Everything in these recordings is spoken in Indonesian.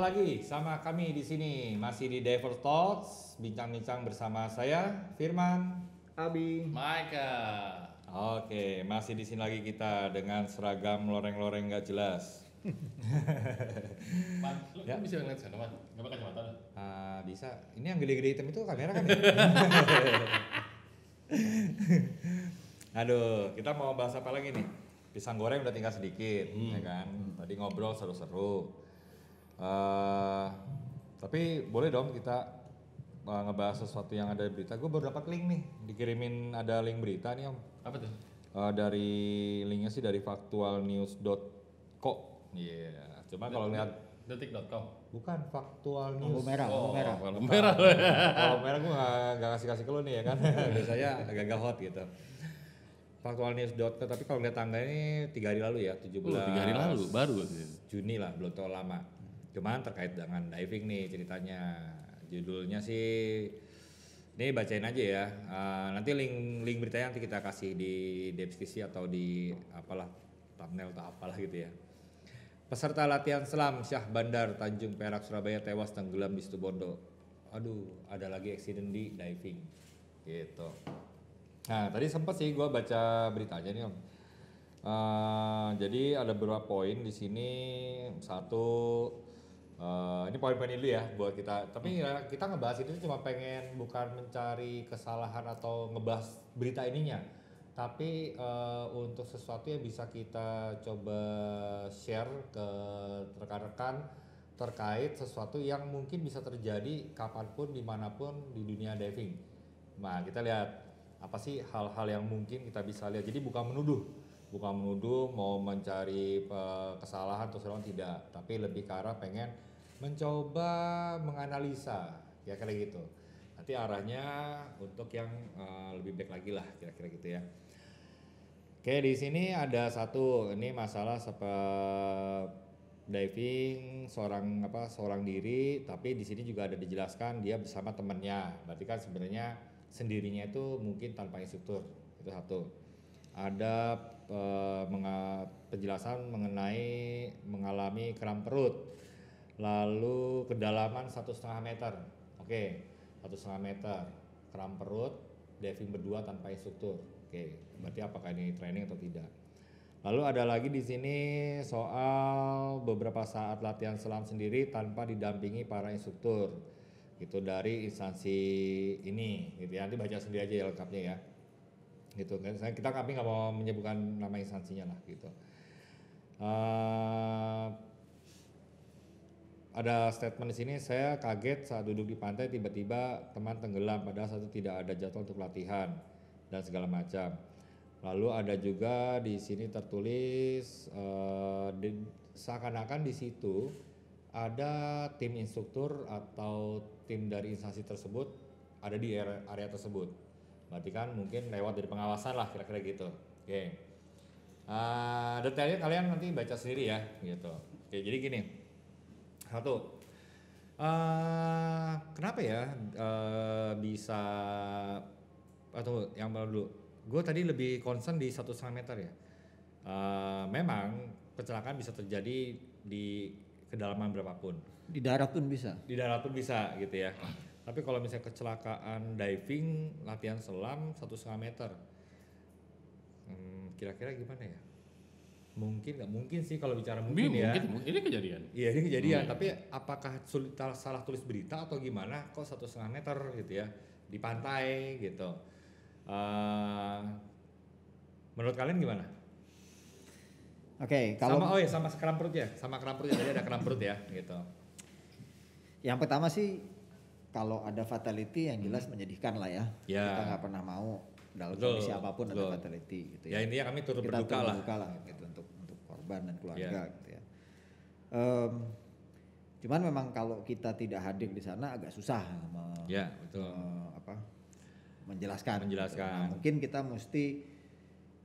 lagi sama kami di sini masih di Diver Talks, bincang-bincang bersama saya Firman, Abi, Maika. Oke, masih di sini lagi kita dengan seragam loreng-loreng nggak jelas. Man, lu Ya. bisa ngeliat sana, Man? Gak pakai kacamata lu? Bisa. Ini yang gede-gede hitam itu kamera kan ya? Aduh, kita mau bahas apa lagi nih? Pisang goreng udah tinggal sedikit, ya kan? Tadi ngobrol seru-seru. Tapi boleh dong kita ngebahas sesuatu yang ada di berita. Gue baru dapat link nih, dikirimin ada link berita nih om. Apa tuh? Dari linknya sih dari faktualnews.co. Iya, coba kalau lihat Detik.com. bukan faktual lampu news. merah, lampu merah. Kalau merah. Kalau merah gue nggak kasih ke lu nih ya kan. Biasanya agak-agak hot gitu. Faktualnews.co, tapi kalau lihat tangga ini 3 hari lalu ya, 17 3 hari lalu, baru. Juni lah, belum terlalu lama. Cuman terkait dengan diving nih ceritanya. Judulnya sih, ini bacain aja ya. Nanti link beritanya nanti kita kasih di deskripsi atau di apalah thumbnail atau apalah gitu ya. Peserta latihan selam Syah Bandar Tanjung Perak Surabaya tewas tenggelam di Situbondo. Aduh, ada lagi eksiden di diving. Gitu. Nah, tadi sempat sih gue baca beritanya nih om. Jadi ada beberapa poin di sini. Satu, ini poin-poin dulu ya buat kita. Tapi ya, kita ngebahas itu cuma pengen bukan mencari kesalahan atau ngebahas berita ininya, tapi untuk sesuatu yang bisa kita coba share ke rekan-rekan terkait sesuatu yang mungkin bisa terjadi kapanpun dimanapun di dunia diving. Nah, kita lihat apa sih hal-hal yang mungkin kita bisa lihat. Jadi bukan menuduh mau mencari kesalahan atau kesalahan, tidak, tapi lebih ke arah pengen mencoba menganalisa ya kayak gitu. Nanti arahnya untuk yang lebih baik lagi lah kira-kira gitu ya. Oke, di sini ada satu, ini masalah diving seorang diri, tapi di sini juga ada dijelaskan dia bersama temannya. Berarti kan sebenarnya sendirinya itu mungkin tanpa instruktur. Itu satu. Ada penjelasan mengenai mengalami kram perut. Lalu kedalaman 1,5 meter. Oke, 1,5 meter. Kram perut, diving berdua tanpa instruktur. Oke, berarti apakah ini training atau tidak? Lalu ada lagi di sini soal beberapa saat latihan selam sendiri tanpa didampingi para instruktur. Gitu dari instansi ini, gitu ya. Nanti baca sendiri aja ya lengkapnya ya. Gitu kan. Kami nggak mau menyebutkan nama instansinya lah gitu. Ada statement di sini, saya kaget saat duduk di pantai tiba-tiba teman tenggelam padahal saat itu tidak ada jadwal untuk latihan dan segala macam. Lalu ada juga di sini tertulis seakan-akan di situ ada tim instruktur atau tim dari instansi tersebut ada di area tersebut. Berarti kan mungkin lewat dari pengawasan lah kira-kira gitu. Oke. Detailnya kalian nanti baca sendiri ya gitu. Oke, jadi gini. Satu, kenapa ya bisa atau yang baru dulu? Gue tadi lebih concern di 1,5 meter ya. Memang kecelakaan bisa terjadi di kedalaman berapapun. Di darat pun bisa. Di darat pun bisa gitu ya. Tapi kalau misalnya kecelakaan diving latihan selam 1,5 meter, kira-kira gimana ya? Mungkin nggak mungkin sih kalau bicara mungkin ya. Mungkin ini kejadian. Iya ini kejadian, tapi apakah salah tulis berita atau gimana? Kok 1,5 meter gitu ya di pantai gitu? Menurut kalian gimana? Oke, kalau sama kram perut ya, tadi ada kram perut ya gitu. yang pertama sih kalau ada fatality yang jelas menyedihkan lah ya. Ya. Kita nggak pernah mau dalam Betul, kondisi apapun betul. ada fatality gitu Ya intinya kami turut Kita berduka turut lah. berduka lah gitu untuk korban dan keluarga gitu ya. Cuman memang kalau kita tidak hadir di sana agak susah Ya betul. menjelaskan. Menjelaskan. Gitu. Nah, mungkin kita mesti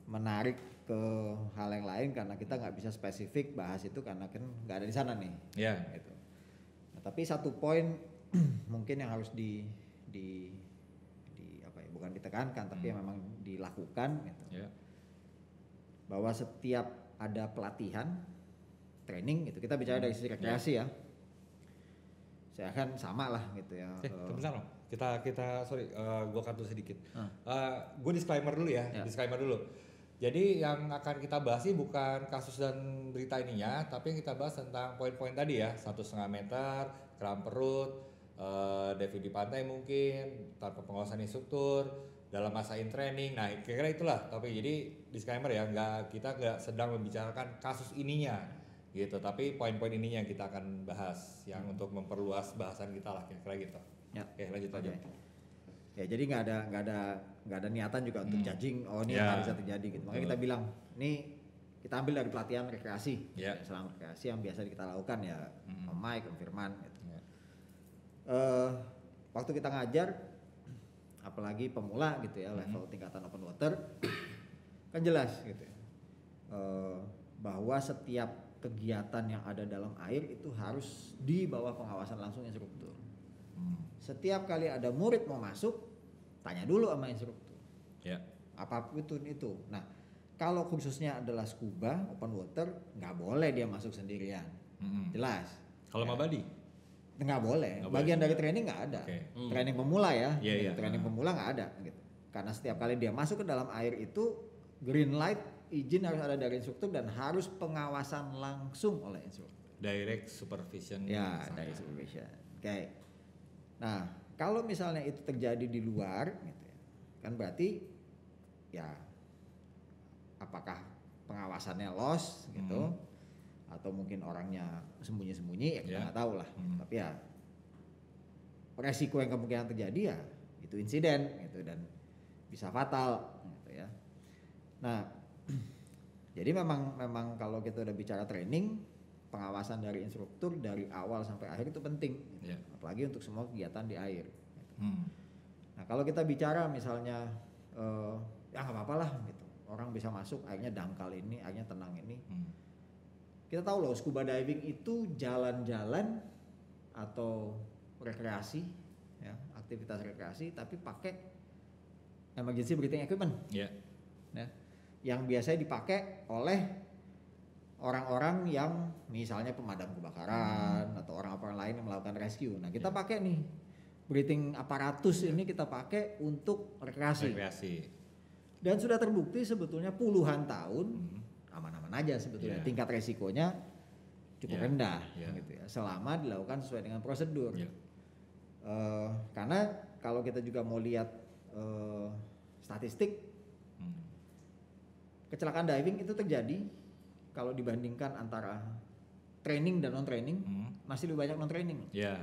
menarik ke hal yang lain karena kita nggak bisa spesifik bahas itu karena kan nggak ada di sana nih. Ya. Gitu. Nah, tapi satu poin mungkin yang harus di apa ya, bukan ditekankan tapi yang memang dilakukan gitu. Ya. Bahwa setiap ada pelatihan training itu kita bicara dari sisi rekreasi ya. saya kan sama lah gitu ya. Bentar dong. Kita sorry, gua cut dulu sedikit. Ah. Gue disclaimer dulu ya, Ya. disclaimer dulu. Jadi yang akan kita bahas ini bukan kasus dan berita ininya, tapi yang kita bahas tentang poin-poin tadi ya, 1,5 meter, kram perut, diving di pantai mungkin, tanpa pengawasan instruktur, dalam masa in training. Nah, kira-kira itulah. Tapi jadi disclaimer ya, kita nggak sedang membicarakan kasus ininya, gitu. Tapi poin-poin ininya yang kita akan bahas, yang untuk memperluas bahasan kita lah, kira-kira gitu. Ya. Oke, lanjut aja. Ya jadi nggak ada niatan juga untuk judging ini Ya. harusnya terjadi gitu. Makanya kita bilang ini kita ambil dari pelatihan rekreasi. Ya. Selama rekreasi yang biasa kita lakukan ya Om Mike, Om Firman gitu. Ya. Waktu kita ngajar apalagi pemula gitu ya, level tingkatan open water kan jelas gitu ya. Bahwa setiap kegiatan yang ada dalam air itu harus di bawah pengawasan langsung instruktur. Setiap kali ada murid mau masuk, tanya dulu sama instruktur. Ya. Apapun itu. Nah, kalau khususnya adalah scuba, open water, nggak boleh dia masuk sendirian. Jelas. Kalau Mabadi? Nggak boleh. Nggak Bagian boleh. dari training nggak ada. Oke. Training pemula ya. Iya, iya. Training pemula nggak ada. Gitu. Karena setiap kali dia masuk ke dalam air itu green light, izin harus ada dari instruktur dan harus pengawasan langsung oleh instruktur. Direct supervision. Ya, misalnya. dari supervision. Oke. Nah, kalau misalnya itu terjadi di luar, gitu ya, kan berarti ya apakah pengawasannya loss gitu, atau mungkin orangnya sembunyi-sembunyi ya kita Ya. nggak tahu lah. Tapi ya resiko yang kemungkinan terjadi ya itu insiden gitu dan bisa fatal gitu ya. Nah, jadi memang kalau kita udah bicara training, pengawasan dari instruktur dari awal sampai akhir itu penting, gitu. Ya. Apalagi untuk semua kegiatan di air. Hmm. Nah kalau kita bicara misalnya ya nggak apa-apa lah gitu, orang bisa masuk airnya dangkal ini, airnya tenang ini. Kita tahu loh scuba diving itu jalan-jalan atau rekreasi, ya aktivitas rekreasi tapi pakai emergency breathing equipment, Ya. ya, yang biasanya dipakai oleh orang-orang yang misalnya pemadam kebakaran atau orang-orang lain yang melakukan rescue. Nah kita pakai nih breathing aparatus ini kita pakai untuk rekreasi. Dan sudah terbukti sebetulnya puluhan tahun aman-aman aja sebetulnya. Yeah. Tingkat resikonya cukup Yeah. rendah, Yeah. gitu ya. Selama dilakukan sesuai dengan prosedur. Yeah. Karena kalau kita juga mau lihat statistik, kecelakaan diving itu terjadi kalau dibandingkan antara training dan non training masih lebih banyak non training Ya.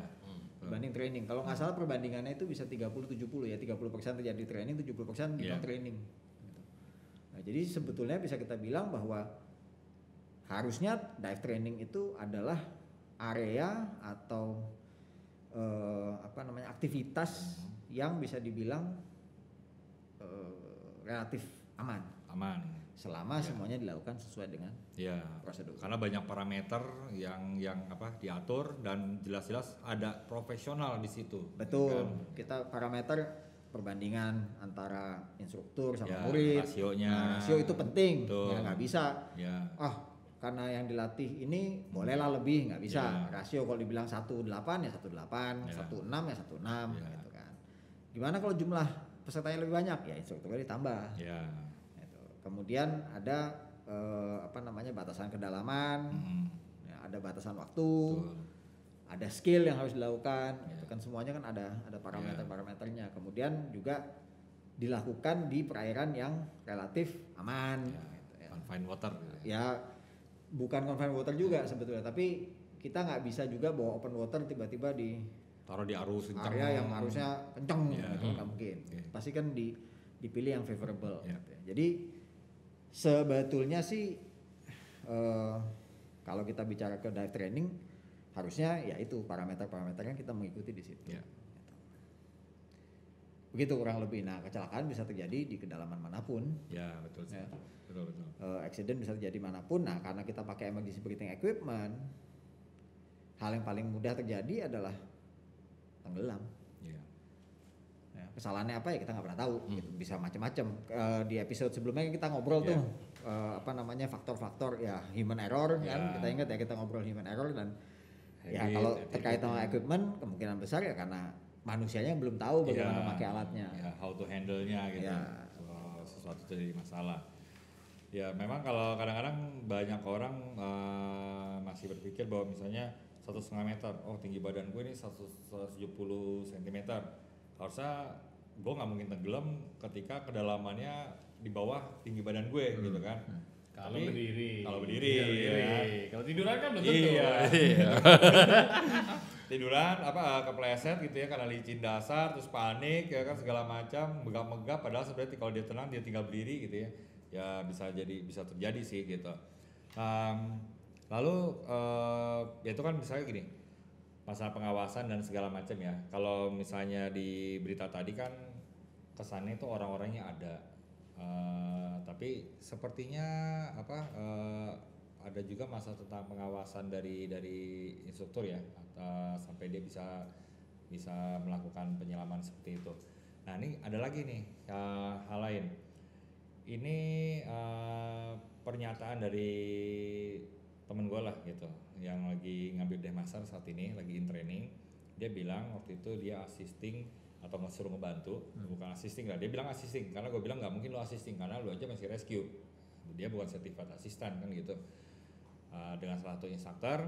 dibanding training. Kalau nggak salah perbandingannya itu bisa 30-70 ya, 30% terjadi training, 70% di Yeah. non training. Gitu. Nah, jadi sebetulnya bisa kita bilang bahwa harusnya dive training itu adalah area atau aktivitas yang bisa dibilang relatif aman selama semuanya dilakukan sesuai dengan Ya. prosedur. Karena banyak parameter yang diatur dan jelas-jelas ada profesional di situ. Betul. Kan? Kita parameter perbandingan antara instruktur sama Ya, murid. rasionya. Nah, rasio itu penting. Betul. Ya nggak bisa. Ya. Karena yang dilatih ini bolehlah lebih, nggak bisa. Ya. Rasio kalau dibilang 1:8 ya 1:8, Ya. 1:6 ya 1:6 Ya. gitu kan. Gimana kalau jumlah pesertanya lebih banyak? Ya instrukturnya ditambah. Ya. Gitu. Kemudian ada batasan kedalaman, ya, ada batasan waktu. Betul. Ada skill yang harus dilakukan, itu kan semuanya kan ada parameter-parameternya. Kemudian juga dilakukan di perairan yang relatif aman. Ya. Gitu ya. Confined water. Ya bukan confined water juga sebetulnya, tapi kita nggak bisa juga bawa open water tiba-tiba di Taruh di arus kencang. area yang harusnya kenceng, Ya. gitu, nggak mungkin. Oke. Pasti kan dipilih yang favorable. Ya. Gitu ya. Jadi sebetulnya sih kalau kita bicara ke dive training harusnya ya itu parameter-parameternya kita mengikuti di situ. Ya. Begitu kurang lebih. Nah kecelakaan bisa terjadi di kedalaman manapun. Ya, betul. Ya. Betul. Accident bisa terjadi manapun. Nah karena kita pakai emergency breathing equipment, hal yang paling mudah terjadi adalah tenggelam. Ya. Ya, kesalahannya apa ya kita nggak pernah tahu. Gitu. Bisa macam-macam. Di episode sebelumnya kita ngobrol tuh faktor-faktor ya human error kan. Ya. Kita ingat ya kita ngobrol human error dan Ya habit, kalau attitude-nya. terkait sama equipment kemungkinan besar ya karena manusianya yang belum tahu bagaimana memakai alatnya. Ya, how to handle-nya gitu. Ya. Kalau sesuatu jadi masalah. Ya memang kalau kadang-kadang banyak orang masih berpikir bahwa misalnya 1,5 meter, oh tinggi badan gue ini 170 cm. Harusnya gue nggak mungkin tenggelam ketika kedalamannya di bawah tinggi badan gue gitu kan. Kalau Tapi berdiri. Kalau berdiri, Iya, berdiri. ya. Kalau tiduran kan belum tentu. Iya. Tiduran kepleset gitu ya karena licin dasar terus panik ya kan segala macam megap-megap padahal sebenarnya kalau dia tenang dia tinggal berdiri gitu ya. Ya bisa terjadi sih gitu. Lalu ya itu kan misalnya gini masalah pengawasan dan segala macam ya. Kalau misalnya di berita tadi kan kesannya itu orang-orangnya ada. Tapi sepertinya ada juga masalah tentang pengawasan dari instruktur ya sampai dia bisa melakukan penyelaman seperti itu. Nah ini ada lagi nih hal lain. Ini pernyataan dari temen gue lah gitu yang lagi ngambil Dive Master saat ini lagi in training. Dia bilang waktu itu dia assisting atau suruh ngebantu, bukan assisting lah, dia bilang assisting karena gue bilang nggak mungkin lo assisting karena lo aja masih rescue, dia bukan certified assistant kan gitu. Dengan salah satu instructor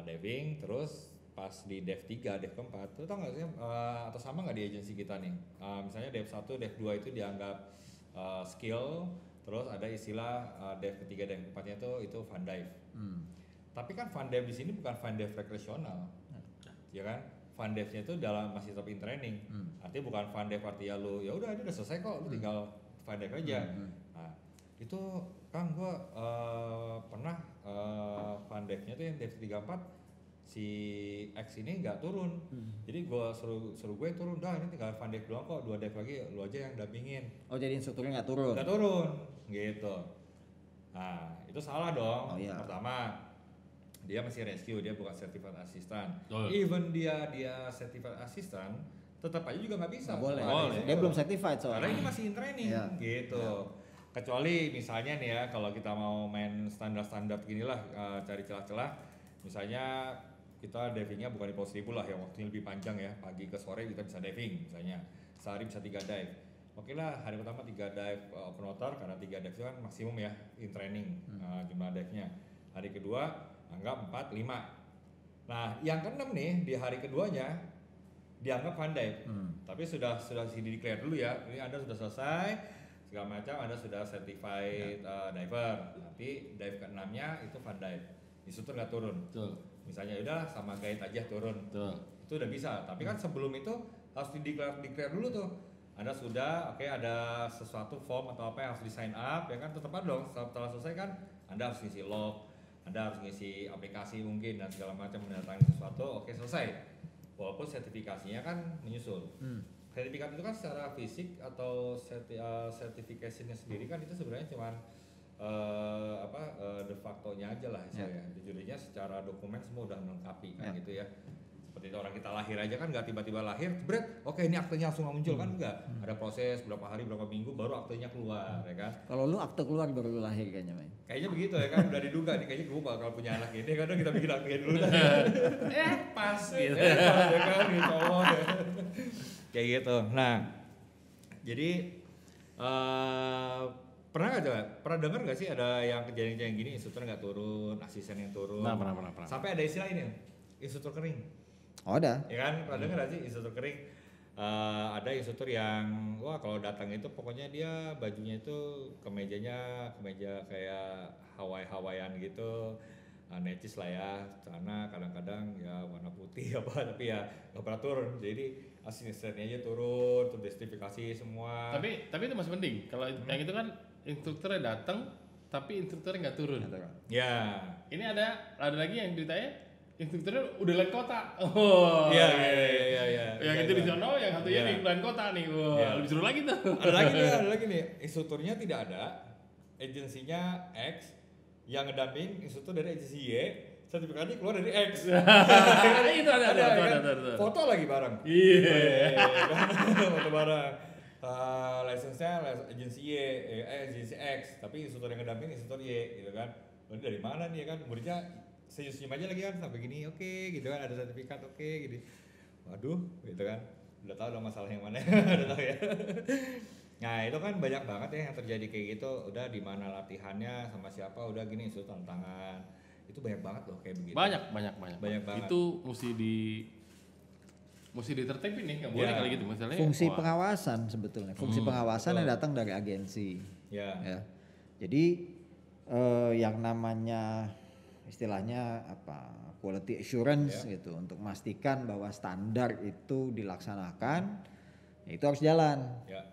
diving, terus pas di Dive 3, Dive keempat, lo tau nggak sih atau sama nggak di agensi kita nih, misalnya Dive 1, Dive 2 itu dianggap skill, terus ada istilah Dive ketiga, Dive keempatnya itu fun dive. Tapi kan fun dive di sini bukan fun dive rekreasional, ya kan? Fun dive-nya itu masih tetap in training. Artinya bukan fun dive artinya lu ya udah ini udah selesai kok, lu tinggal fun dive aja. Nah, itu kan gua pernah fun dive-nya tuh yang dive 34 si X ini nggak turun. Jadi gua suruh gue turun, dah ini tinggal fun dive doang kok, 2 dive lagi lu aja yang dampingin. Oh jadi instrukturnya nggak turun? Nggak turun, gitu. Nah, itu salah dong. Oh, iya. Pertama, dia masih rescue, dia bukan certified assistant. Oh. Even dia certified assistant, tetap aja juga nggak bisa. Nggak boleh. Boleh. Dia belum certified Karena soalnya. ini masih in training, Iya. gitu. Kecuali misalnya nih ya, kalau kita mau main standar-standar gini lah, cari celah-celah. Misalnya kita divingnya bukan di Pulau Seribu lah, yang waktunya lebih panjang ya. Pagi ke sore kita bisa diving, misalnya sehari bisa 3 dive. Oke lah, hari pertama 3 dive open water karena 3 dive itu kan maksimum ya in training jumlah dive-nya. Hari kedua anggap 4, 5. Nah, yang ke-6 nih di hari keduanya dianggap fun dive. Tapi sudah di declare dulu ya. Ini Anda sudah selesai segala macam, Anda sudah certified diver. Nanti dive ke-6-nya itu fun dive. Instruktur nggak turun. Betul. Misalnya udah sama guide aja turun. Betul. Itu udah bisa. Tapi kan sebelum itu harus declare dulu tuh. Anda sudah ada sesuatu form atau apa yang harus di sign up ya kan, tetap dong setelah selesai kan Anda harus ngisi log, Anda harus ngisi aplikasi mungkin dan segala macam mendatangi sesuatu, oke selesai. Walaupun sertifikasinya kan menyusul. Sertifikat itu kan secara fisik atau certification-nya sendiri kan itu sebenarnya cuman de facto-nya aja lah saya. Jujurnya secara dokumen semua udah melengkapi kan gitu ya. Seperti orang kita lahir aja kan nggak tiba-tiba lahir, jebret, oke ini aktenya langsung muncul kan enggak. Ada proses berapa hari, berapa minggu baru aktenya keluar ya kan. Kalau lu akte keluar baru lu lahir kayaknya, Main. Kayaknya begitu ya kan, udah diduga nih kayaknya gue bakal punya anak ini, kadang kita bikin aktenya dulu dah. Pas gitu. Pas ya kan, gitu ya. Kayak gitu. Nah, jadi pernah dengar nggak sih ada yang kejadian gini, instruktur nggak turun, asisten yang turun. Nah, pernah. Sampai ada istilah ini, instruktur kering. Oh ada. Ya kan, pernah dengar nggak sih instruktur kering? Ada instruktur yang wah kalau datang itu pokoknya dia bajunya itu kemeja kayak Hawaiian gitu, necis lah ya, celana kadang-kadang ya warna putih apa, tapi ya nggak pernah turun. Jadi asistennya aja turun, terus justifikasi semua. Tapi itu masih penting. Kalau yang itu kan instrukturnya datang, tapi instrukturnya nggak turun. Ya. Ini ada lagi yang ceritanya instrukturnya udah lain kota. Oh. Iya. Yang itu di sono, yang satunya di lain kota nih. Wah, lebih seru lagi tuh. Ada lagi nih. Instrukturnya tidak ada, agensinya X yang ngedamping instruktur dari agensi Y, sertifikatnya keluar dari X. Itu ada. Foto lagi bareng. Iya. Foto bareng. License-nya agensi Y, agensi X, tapi instruktur yang ngedamping instruktur Y gitu kan. Ini dari mana nih ya kan? Muridnya senyum-senyum aja lagi kan sampai gini oke gitu kan, ada sertifikat oke gitu. Waduh gitu kan, udah tahu dong masalah yang mana. Udah tahu ya. Nah itu kan banyak banget ya yang terjadi kayak gitu, udah di mana latihannya sama siapa, udah gini isu tantangan, itu banyak banget loh kayak begitu. Banyak Banyak banget. Itu mesti ditertibin nih, nggak boleh Ya. kali gitu misalnya. Fungsi wah, pengawasan sebetulnya, fungsi pengawasan betul. yang datang dari agensi. Ya. Ya. Jadi yang namanya istilahnya apa quality assurance gitu untuk memastikan bahwa standar itu dilaksanakan, ya itu harus jalan. Ya.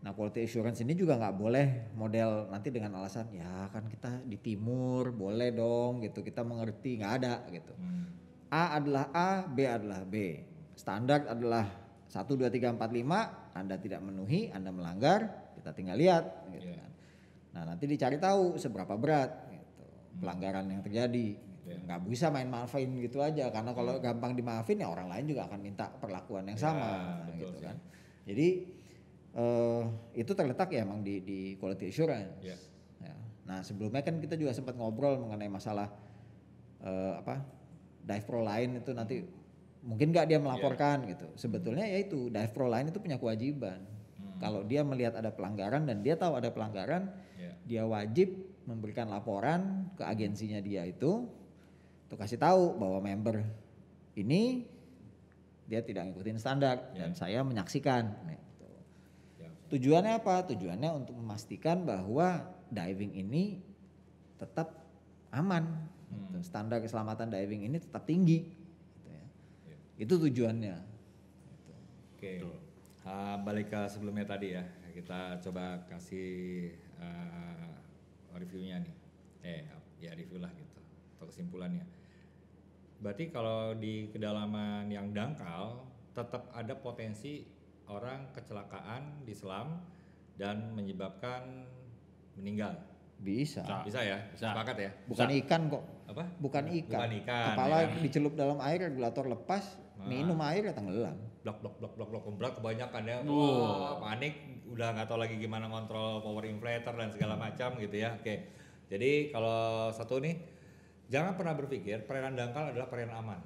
Nah quality assurance ini juga nggak boleh model nanti dengan alasan ya kan kita di timur boleh dong gitu kita mengerti, nggak ada gitu. A adalah A, B adalah B. Standar adalah 1, 2, 3, 4, 5. Anda tidak memenuhi, Anda melanggar, kita tinggal lihat gitu Iya. kan. Nah nanti dicari tahu seberapa berat gitu, pelanggaran yang terjadi. Gitu. Nggak bisa main-maafin gitu aja karena kalau gampang dimaafin ya orang lain juga akan minta perlakuan yang Ya, sama betul gitu sih. kan. Jadi itu terletak ya emang di quality assurance. Ya. Ya. Nah sebelumnya kan kita juga sempat ngobrol mengenai masalah dive pro line itu nanti mungkin nggak dia melaporkan gitu. Sebetulnya ya itu dive pro line itu punya kewajiban. Kalau dia melihat ada pelanggaran dan dia tahu ada pelanggaran, Ya. dia wajib memberikan laporan ke agensinya dia itu untuk kasih tahu bahwa member ini dia tidak ngikutin standar dan saya menyaksikan. Gitu. Ya. Tujuannya apa? Tujuannya untuk memastikan bahwa diving ini tetap aman. Gitu. Standar keselamatan diving ini tetap tinggi. Gitu ya. Ya. Itu tujuannya. Gitu. Oke. Balik ke sebelumnya tadi ya, kita coba kasih reviewnya nih. Ya review lah gitu, atau kesimpulannya. Berarti kalau di kedalaman yang dangkal, tetap ada potensi orang kecelakaan diselam dan menyebabkan meninggal. Bisa. Bisa ya? Bisa. Sepakat ya? Bukan ikan kok. Apa? Bukan ikan. Bukan ikan, Kepala ya kan? dicelup dalam air, regulator lepas, minum air ya tenggelam. Blok berat kebanyakan ya. Wah, panik, udah nggak tahu lagi gimana kontrol power inflator dan segala macam gitu ya. Oke. Jadi kalau satu nih, jangan pernah berpikir perairan dangkal adalah perairan aman.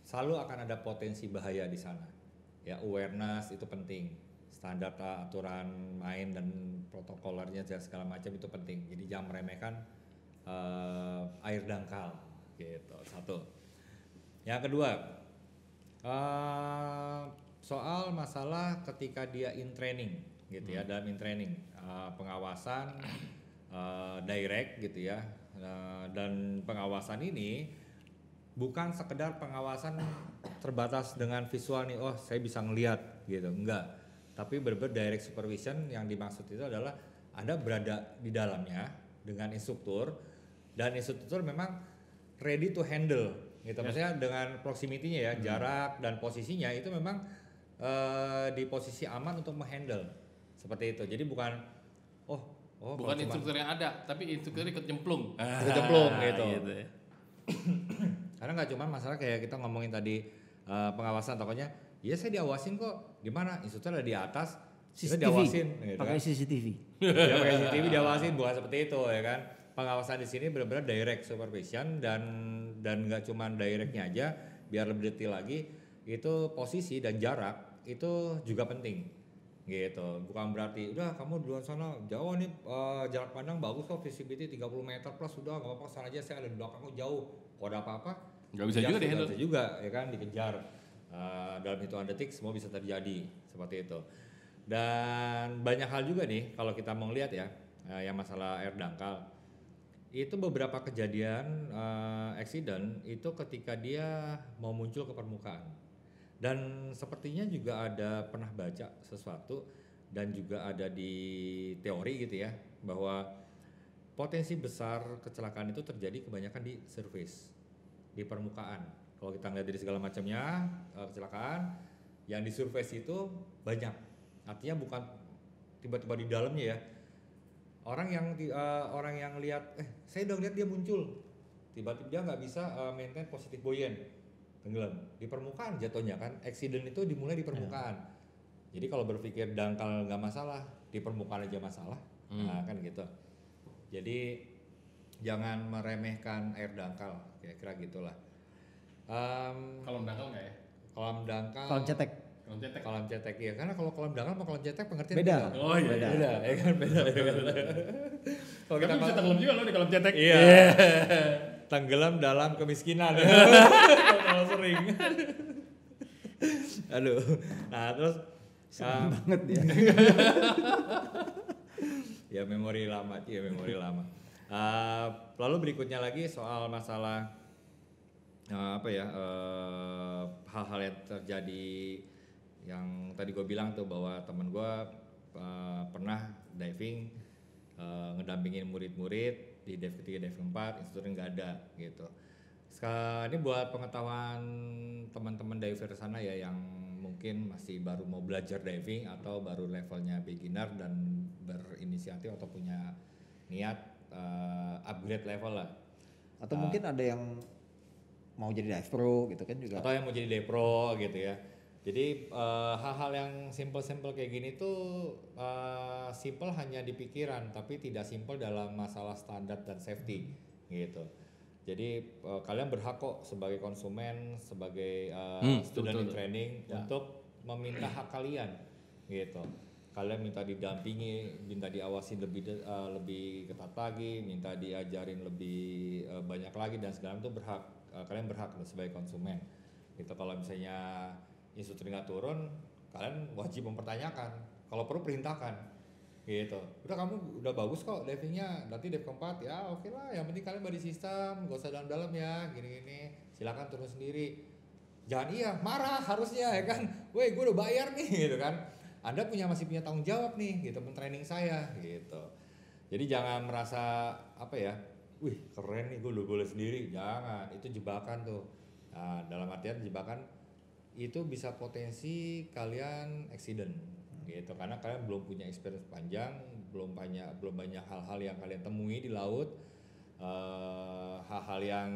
Selalu akan ada potensi bahaya di sana. Ya, awareness itu penting. Standar aturan main dan protokolernya segala macam itu penting. Jadi jangan meremehkan air dangkal gitu. Satu. Yang kedua, soal masalah ketika dia in training gitu ya, dalam in training pengawasan direct gitu ya, dan pengawasan ini bukan sekedar pengawasan terbatas dengan visual nih, oh saya bisa ngelihat gitu, enggak, tapi benar-benar direct supervision. Yang dimaksud itu adalah Anda berada di dalamnya dengan instruktur dan instruktur memang ready to handle gitu. Maksudnya dengan proximity-nya ya, jarak dan posisinya itu memang di posisi aman untuk menghandle seperti itu. Jadi bukan bukan instruktur yang ada, tapi instruktur ikut nyemplung. ikut cemplung gitu. Gitu ya. Karena nggak cuma masalah kayak kita ngomongin tadi pengawasan, tokonya ya saya diawasin kok, di mana instruktur ada di atas, kita diawasin gitu Pakai kan. CCTV. Ya pakai CCTV diawasin, bukan seperti itu ya kan. Pengawasan di sini benar-benar direct supervision dan nggak cuma directnya aja, biar lebih detail lagi itu posisi dan jarak itu juga penting gitu. Bukan berarti udah kamu duluan sana jauh nih, jarak pandang bagus kok, visibility 30 meter plus, udah nggak apa-apa sana aja, saya ada di belakangmu jauh, kalau ada apa-apa Nggak bisa juga nggak di-handle. bisa juga ya kan, dikejar dalam hitungan detik semua bisa terjadi seperti itu. Dan banyak hal juga nih kalau kita mau lihat ya, yang masalah air dangkal itu beberapa kejadian accident itu ketika dia mau muncul ke permukaan, dan sepertinya juga ada pernah baca sesuatu dan juga ada di teori gitu ya, bahwa potensi besar kecelakaan itu terjadi kebanyakan di surface, di permukaan. Kalau kita ngeliat dari segala macamnya kecelakaan yang di surface itu banyak, artinya bukan tiba-tiba di dalamnya ya. Orang yang lihat, saya udah lihat dia muncul, tiba-tiba dia nggak bisa maintain positive buoyant, tenggelam di permukaan jatuhnya kan. Accident itu dimulai di permukaan. Jadi kalau berpikir dangkal nggak masalah, di permukaan aja masalah, nah kan gitu. Jadi jangan meremehkan air dangkal, kira-kira gitulah. Kalau dangkal nggak ya? Kolam dangkal. Kolam cetek. Kolam cetek. Kolam cetek ya, karena kalau kolam dangkal sama kolam cetek pengertian Beda. Oh iya. Beda. Beda, ya kan beda. Kalau Tapi bisa tenggelam juga loh di kolam cetek. Iya. Tenggelam dalam kemiskinan. Kalau sering. Aduh. Nah, terus Banget ya. ya memori lama. Lalu berikutnya lagi soal masalah hal-hal yang terjadi yang tadi gue bilang tuh, bahwa temen gue pernah diving ngedampingin murid-murid di dive ketiga, dive keempat, instrukturnya nggak ada gitu. Sekarang ini buat pengetahuan teman-teman diver sana ya, yang mungkin masih baru mau belajar diving atau baru levelnya beginner dan berinisiatif atau punya niat upgrade level lah. Atau mungkin ada yang mau jadi dive pro gitu kan juga. Atau yang mau jadi dive pro gitu ya. Jadi hal-hal yang simple-simple kayak gini tuh simple hanya di pikiran, tapi tidak simple dalam masalah standar dan safety gitu. Jadi kalian berhak kok sebagai konsumen, sebagai student in training untuk meminta hak kalian gitu. Kalian minta didampingi, minta diawasi lebih ketat lagi, minta diajarin lebih banyak lagi dan segala itu berhak. Kalian berhak sebagai konsumen. Gitu. Kalau misalnya instruktur nggak turun, kalian wajib mempertanyakan. Kalau perlu perintahkan, gitu. Udah kamu udah bagus kok divingnya, nanti dive keempat ya oke lah. Yang penting kalian body system, gak usah dalam-dalam ya, gini-gini. Silakan turun sendiri. Jangan marah harusnya ya kan. Weh gue udah bayar nih, gitu kan. Anda masih punya tanggung jawab nih, gitu, mentraining saya, gitu. Jadi jangan merasa wih keren nih gue udah boleh sendiri. Jangan, itu jebakan tuh. Nah, dalam artian jebakan itu bisa potensi kalian accident gitu, karena kalian belum punya experience panjang, belum banyak hal-hal yang kalian temui di laut, hal-hal yang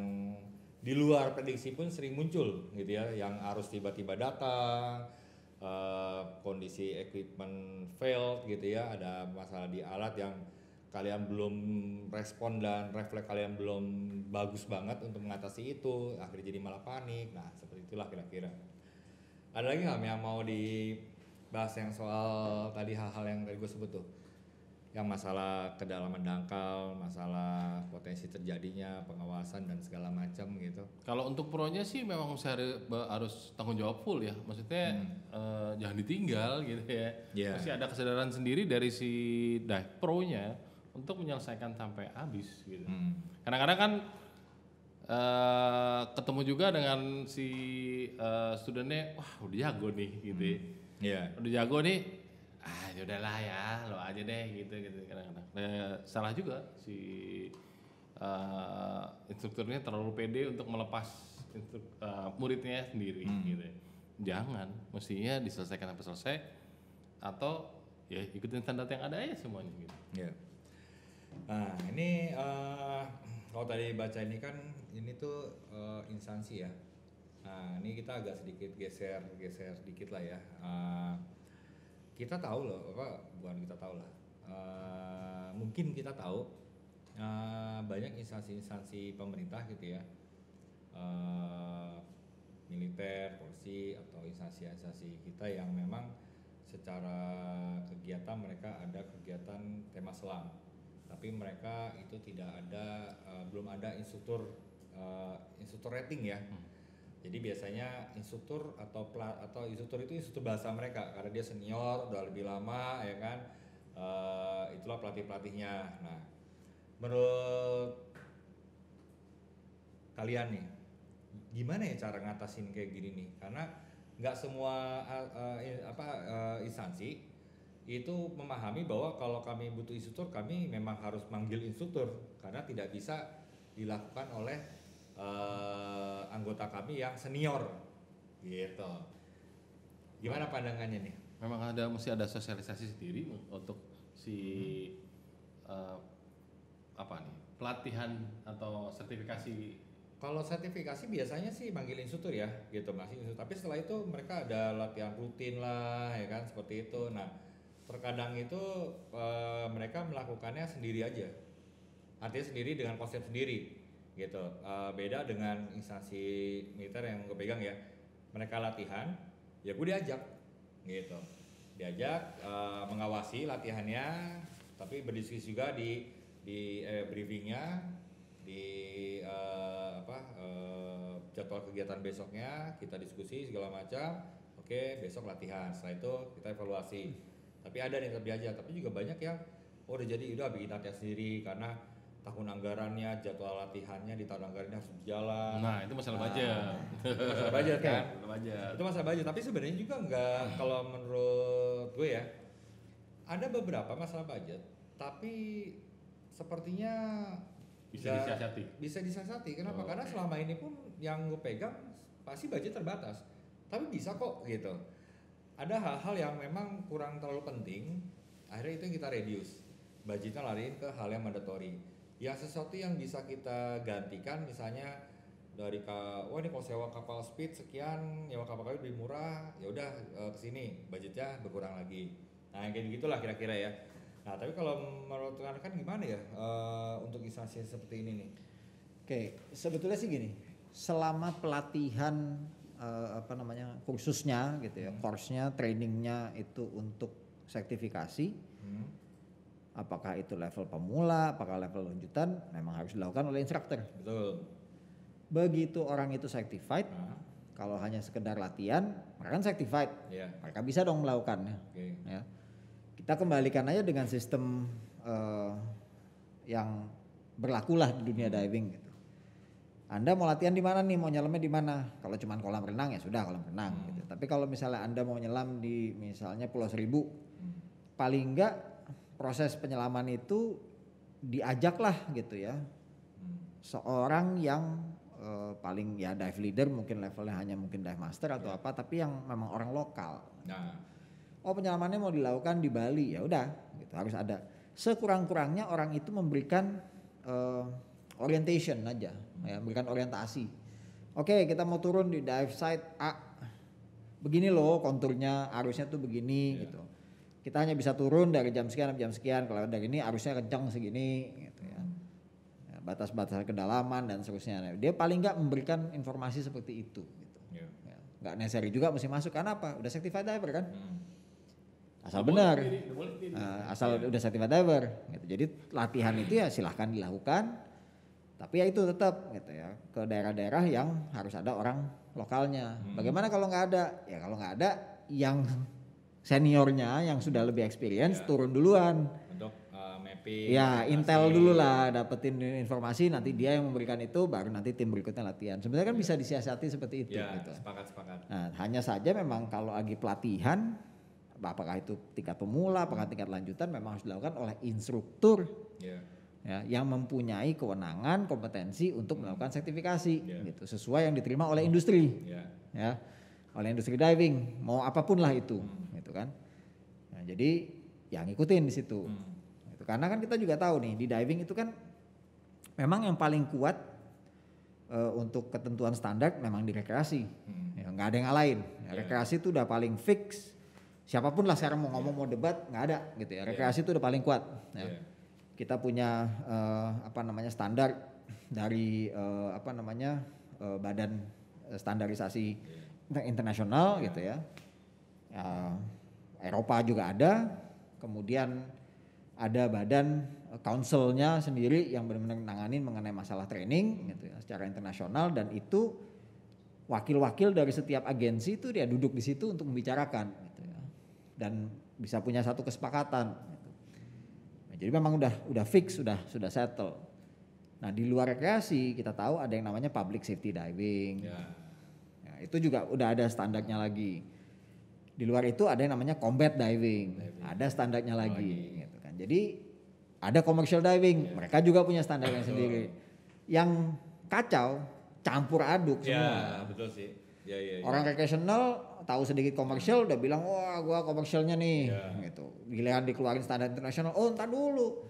di luar prediksi pun sering muncul gitu ya, yang arus tiba-tiba datang, kondisi equipment failed gitu ya, ada masalah di alat yang kalian belum respon dan refleks kalian belum bagus banget untuk mengatasi itu, akhirnya jadi malah panik. Nah seperti itulah kira-kira. Ada lagi nggak yang mau dibahas yang soal tadi hal-hal yang tadi gue sebut tuh, yang masalah kedalaman dangkal, masalah potensi terjadinya, pengawasan dan segala macam gitu. Kalau untuk pro-nya sih memang harus tanggung jawab full ya, maksudnya jangan ditinggal gitu ya. Yeah. Mesti ada kesadaran sendiri dari si dive pro-nya untuk menyelesaikan sampai habis gitu. Kadang-kadang kan ketemu juga dengan si studentnya, wah udah jago nih gitu. Udah jago nih, yaudahlah ya lo aja deh gitu kadang-kadang. Salah juga si instrukturnya terlalu pede untuk melepas muridnya sendiri gitu. Jangan, mestinya diselesaikan sampai selesai atau ya ikutin standar yang ada aja semuanya gitu. Nah ini kalau tadi baca ini kan ini tuh instansi ya. Nah ini kita agak sedikit geser dikit lah ya. Kita tahu loh, bukan kita tahu lah. Mungkin kita tahu banyak instansi pemerintah gitu ya, militer, polisi atau instansi kita yang memang secara kegiatan mereka ada kegiatan tema selam. Tapi mereka itu belum ada instruktur rating ya. Jadi biasanya instruktur atau instruktur itu instruktur bahasa mereka karena dia senior udah lebih lama ya kan. Itulah pelatihnya. Nah, menurut kalian nih, gimana ya cara ngatasin kayak gini nih? Karena nggak semua instansi itu memahami bahwa kalau kami butuh instruktur, kami memang harus manggil instruktur karena tidak bisa dilakukan oleh anggota kami yang senior gitu. Gimana pandangannya nih? Memang mesti ada sosialisasi sendiri untuk si pelatihan atau sertifikasi. Kalau sertifikasi biasanya sih manggil instruktur ya gitu, masih instruktur. Tapi setelah itu mereka ada latihan rutin lah ya kan, seperti itu. Nah terkadang itu mereka melakukannya sendiri aja artinya sendiri dengan konsep sendiri gitu. Beda dengan instansi militer yang gue pegang ya, mereka latihan, ya gue diajak gitu, mengawasi latihannya, tapi berdiskusi juga di briefingnya, di jadwal kegiatan besoknya kita diskusi segala macam. Oke, besok latihan, setelah itu kita evaluasi. Tapi ada nih tetap diajak, tapi juga banyak yang udah jadi bikin latihan sendiri karena tahun anggarannya, jadwal latihannya di tahun anggarannya harus berjalan. Nah, itu masalah budget. Masalah budget kan? Masalah budget. Itu masalah budget, tapi sebenarnya juga enggak, kalau menurut gue ya, ada beberapa masalah budget, tapi sepertinya Bisa disiasati. Bisa disiasati. Kenapa? Oh, Karena selama ini pun yang gue pegang pasti budget terbatas, tapi bisa kok gitu. Ada hal-hal yang memang kurang terlalu penting, akhirnya itu yang kita reduce, budgetnya lariin ke hal yang mandatory. Ya sesuatu yang bisa kita gantikan, misalnya dari ini kalau sewa kapal speed sekian, nyewa kapal kayu lebih murah, ya udah kesini budgetnya berkurang lagi. Nah kayak gitulah kira-kira ya. Nah tapi kalau menurut rekan gimana ya untuk instansi seperti ini nih? Oke, sebetulnya sih gini, selama pelatihan kursusnya gitu ya, course-nya, trainingnya itu untuk sertifikasi, apakah itu level pemula, apakah level lanjutan, memang harus dilakukan oleh instruktur. Betul. Begitu orang itu certified, kalau hanya sekedar latihan, mereka kan certified, mereka bisa dong melakukannya. Ya. Kita kembalikan aja dengan sistem yang berlakulah di dunia diving gitu. Anda mau latihan di mana nih, mau nyelamnya di mana? Kalau cuma kolam renang ya sudah kolam renang gitu. Tapi kalau misalnya Anda mau nyelam di misalnya Pulau Seribu, paling enggak proses penyelaman itu diajaklah gitu ya. Seorang yang paling ya dive leader, mungkin levelnya hanya mungkin dive master atau apa, tapi yang memang orang lokal. Nah, penyelamannya mau dilakukan di Bali, ya udah, gitu harus ada. Sekurang-kurangnya orang itu memberikan orientation aja, ya, memberikan orientasi. Oke, kita mau turun di dive site A, begini loh konturnya, arusnya tuh begini, gitu. Kita hanya bisa turun dari jam sekian sampai jam sekian, kalau dari ini arusnya kencang segini, gitu ya. Batas-batas kedalaman dan seterusnya. Dia paling nggak memberikan informasi seperti itu. Gitu. Ya. Nggak necessary juga mesti masuk, karena apa? Udah certified diver kan? Asal benar, asal udah certified diver. Gitu. Jadi latihan itu ya silahkan dilakukan, tapi ya itu tetap gitu ya ke daerah-daerah yang harus ada orang lokalnya. Bagaimana kalau nggak ada? Ya kalau nggak ada, yang seniornya yang sudah lebih experience turun duluan. Ya intel dulu lah, dapetin informasi, nanti dia yang memberikan itu, baru nanti tim berikutnya latihan. Sebenarnya kan bisa disiasati seperti itu. Ya, gitu. Sepakat. Nah hanya saja memang kalau lagi pelatihan, apakah itu tingkat pemula, apakah tingkat lanjutan, memang harus dilakukan oleh instruktur ya, yang mempunyai kewenangan, kompetensi untuk melakukan sertifikasi, gitu, sesuai yang diterima oleh industri, ya, oleh industri diving, mau apapun lah itu, gitu kan. Nah, jadi yang ngikutin di situ. Karena kan kita juga tahu nih di diving itu kan memang yang paling kuat untuk ketentuan standar memang di rekreasi, ya, nggak ada yang lain. Ya, rekreasi itu udah paling fix. Siapapun lah sekarang mau ngomong mau debat nggak ada gitu ya. Rekreasi itu udah paling kuat. Ya. Kita punya standar dari badan standarisasi internasional gitu ya. Eropa juga ada. Kemudian ada badan council-nya sendiri yang benar-benar nanganin mengenai masalah training gitu ya, secara internasional, dan itu wakil-wakil dari setiap agensi itu dia duduk di situ untuk membicarakan gitu ya. Dan bisa punya satu kesepakatan gitu. Nah, jadi memang udah fix, sudah settle. Nah, di luar rekreasi kita tahu ada yang namanya public safety diving. Nah, itu juga udah ada standarnya lagi. Di luar itu ada yang namanya combat diving. Ada standarnya lagi. Gitu kan. Jadi ada commercial diving, mereka juga punya standarnya sendiri. Yang kacau, campur aduk semua. Betul sih. Orang recreational tahu sedikit komersial udah bilang wah gua komersialnya nih, gitu. Giliran dikeluarin standar internasional, entar dulu.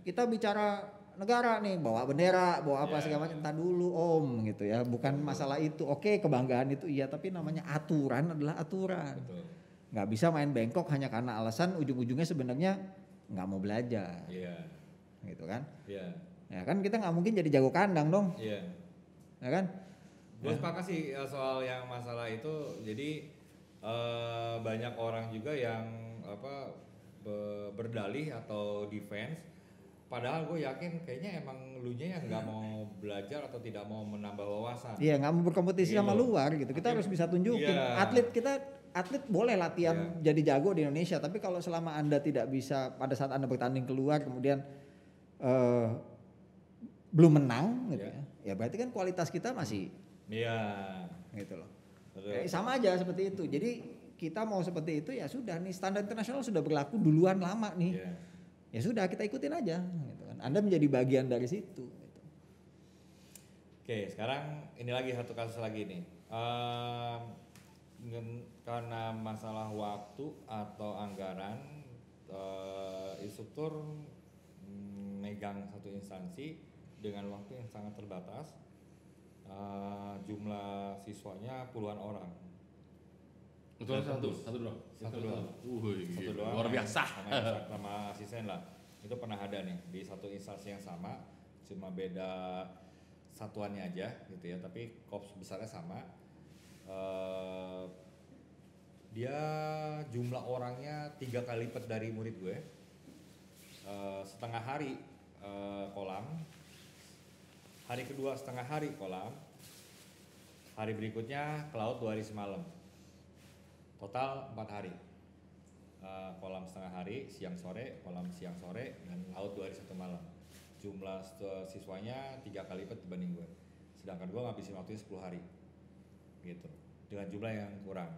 Kita bicara negara nih, bawa bendera, bawa apa segala macam, entar dulu om, gitu ya. Bukan masalah itu. Oke, kebanggaan itu iya, tapi namanya aturan adalah aturan. Betul. Nggak bisa main bengkok hanya karena alasan ujung-ujungnya sebenarnya nggak mau belajar, gitu kan? Ya kan kita nggak mungkin jadi jago kandang dong, Iya. ya kan? Gue sepakat sih soal yang masalah itu. Jadi banyak orang juga yang berdalih atau defense. Padahal gue yakin kayaknya emang lunya yang nggak mau belajar atau tidak mau menambah wawasan. Iya, nggak mau berkompetisi Gitu. sama luar gitu. Kita harus bisa tunjukin. Iya. Atlet boleh latihan jadi jago di Indonesia, tapi kalau selama Anda tidak bisa pada saat Anda bertanding keluar kemudian belum menang gitu ya berarti kan kualitas kita masih gitu loh. Sama aja seperti itu. Jadi kita mau seperti itu ya sudah nih, standar internasional sudah berlaku duluan lama nih. Ya sudah kita ikutin aja gitu kan. Anda menjadi bagian dari situ gitu. Oke, sekarang ini lagi satu kasus lagi nih. Karena masalah waktu atau anggaran, instruktur megang satu instansi dengan waktu yang sangat terbatas, jumlah siswanya puluhan orang. Itu satu doang. Luar biasa. Sama asisten lah. Itu pernah ada nih di satu instansi yang sama, cuma beda satuannya aja gitu ya, tapi korps besarnya sama. Dia jumlah orangnya 3 kali lipat dari murid gue. Setengah hari kolam. Hari kedua setengah hari kolam. Hari berikutnya ke laut 2 hari semalam. Total 4 hari. Kolam setengah hari, siang sore, kolam siang sore, dan laut 2 hari 1 malam. Jumlah siswanya 3 kali lipat dibanding gue. Sedangkan gue ngabisin waktunya 10 hari. Gitu. Dengan jumlah yang kurang.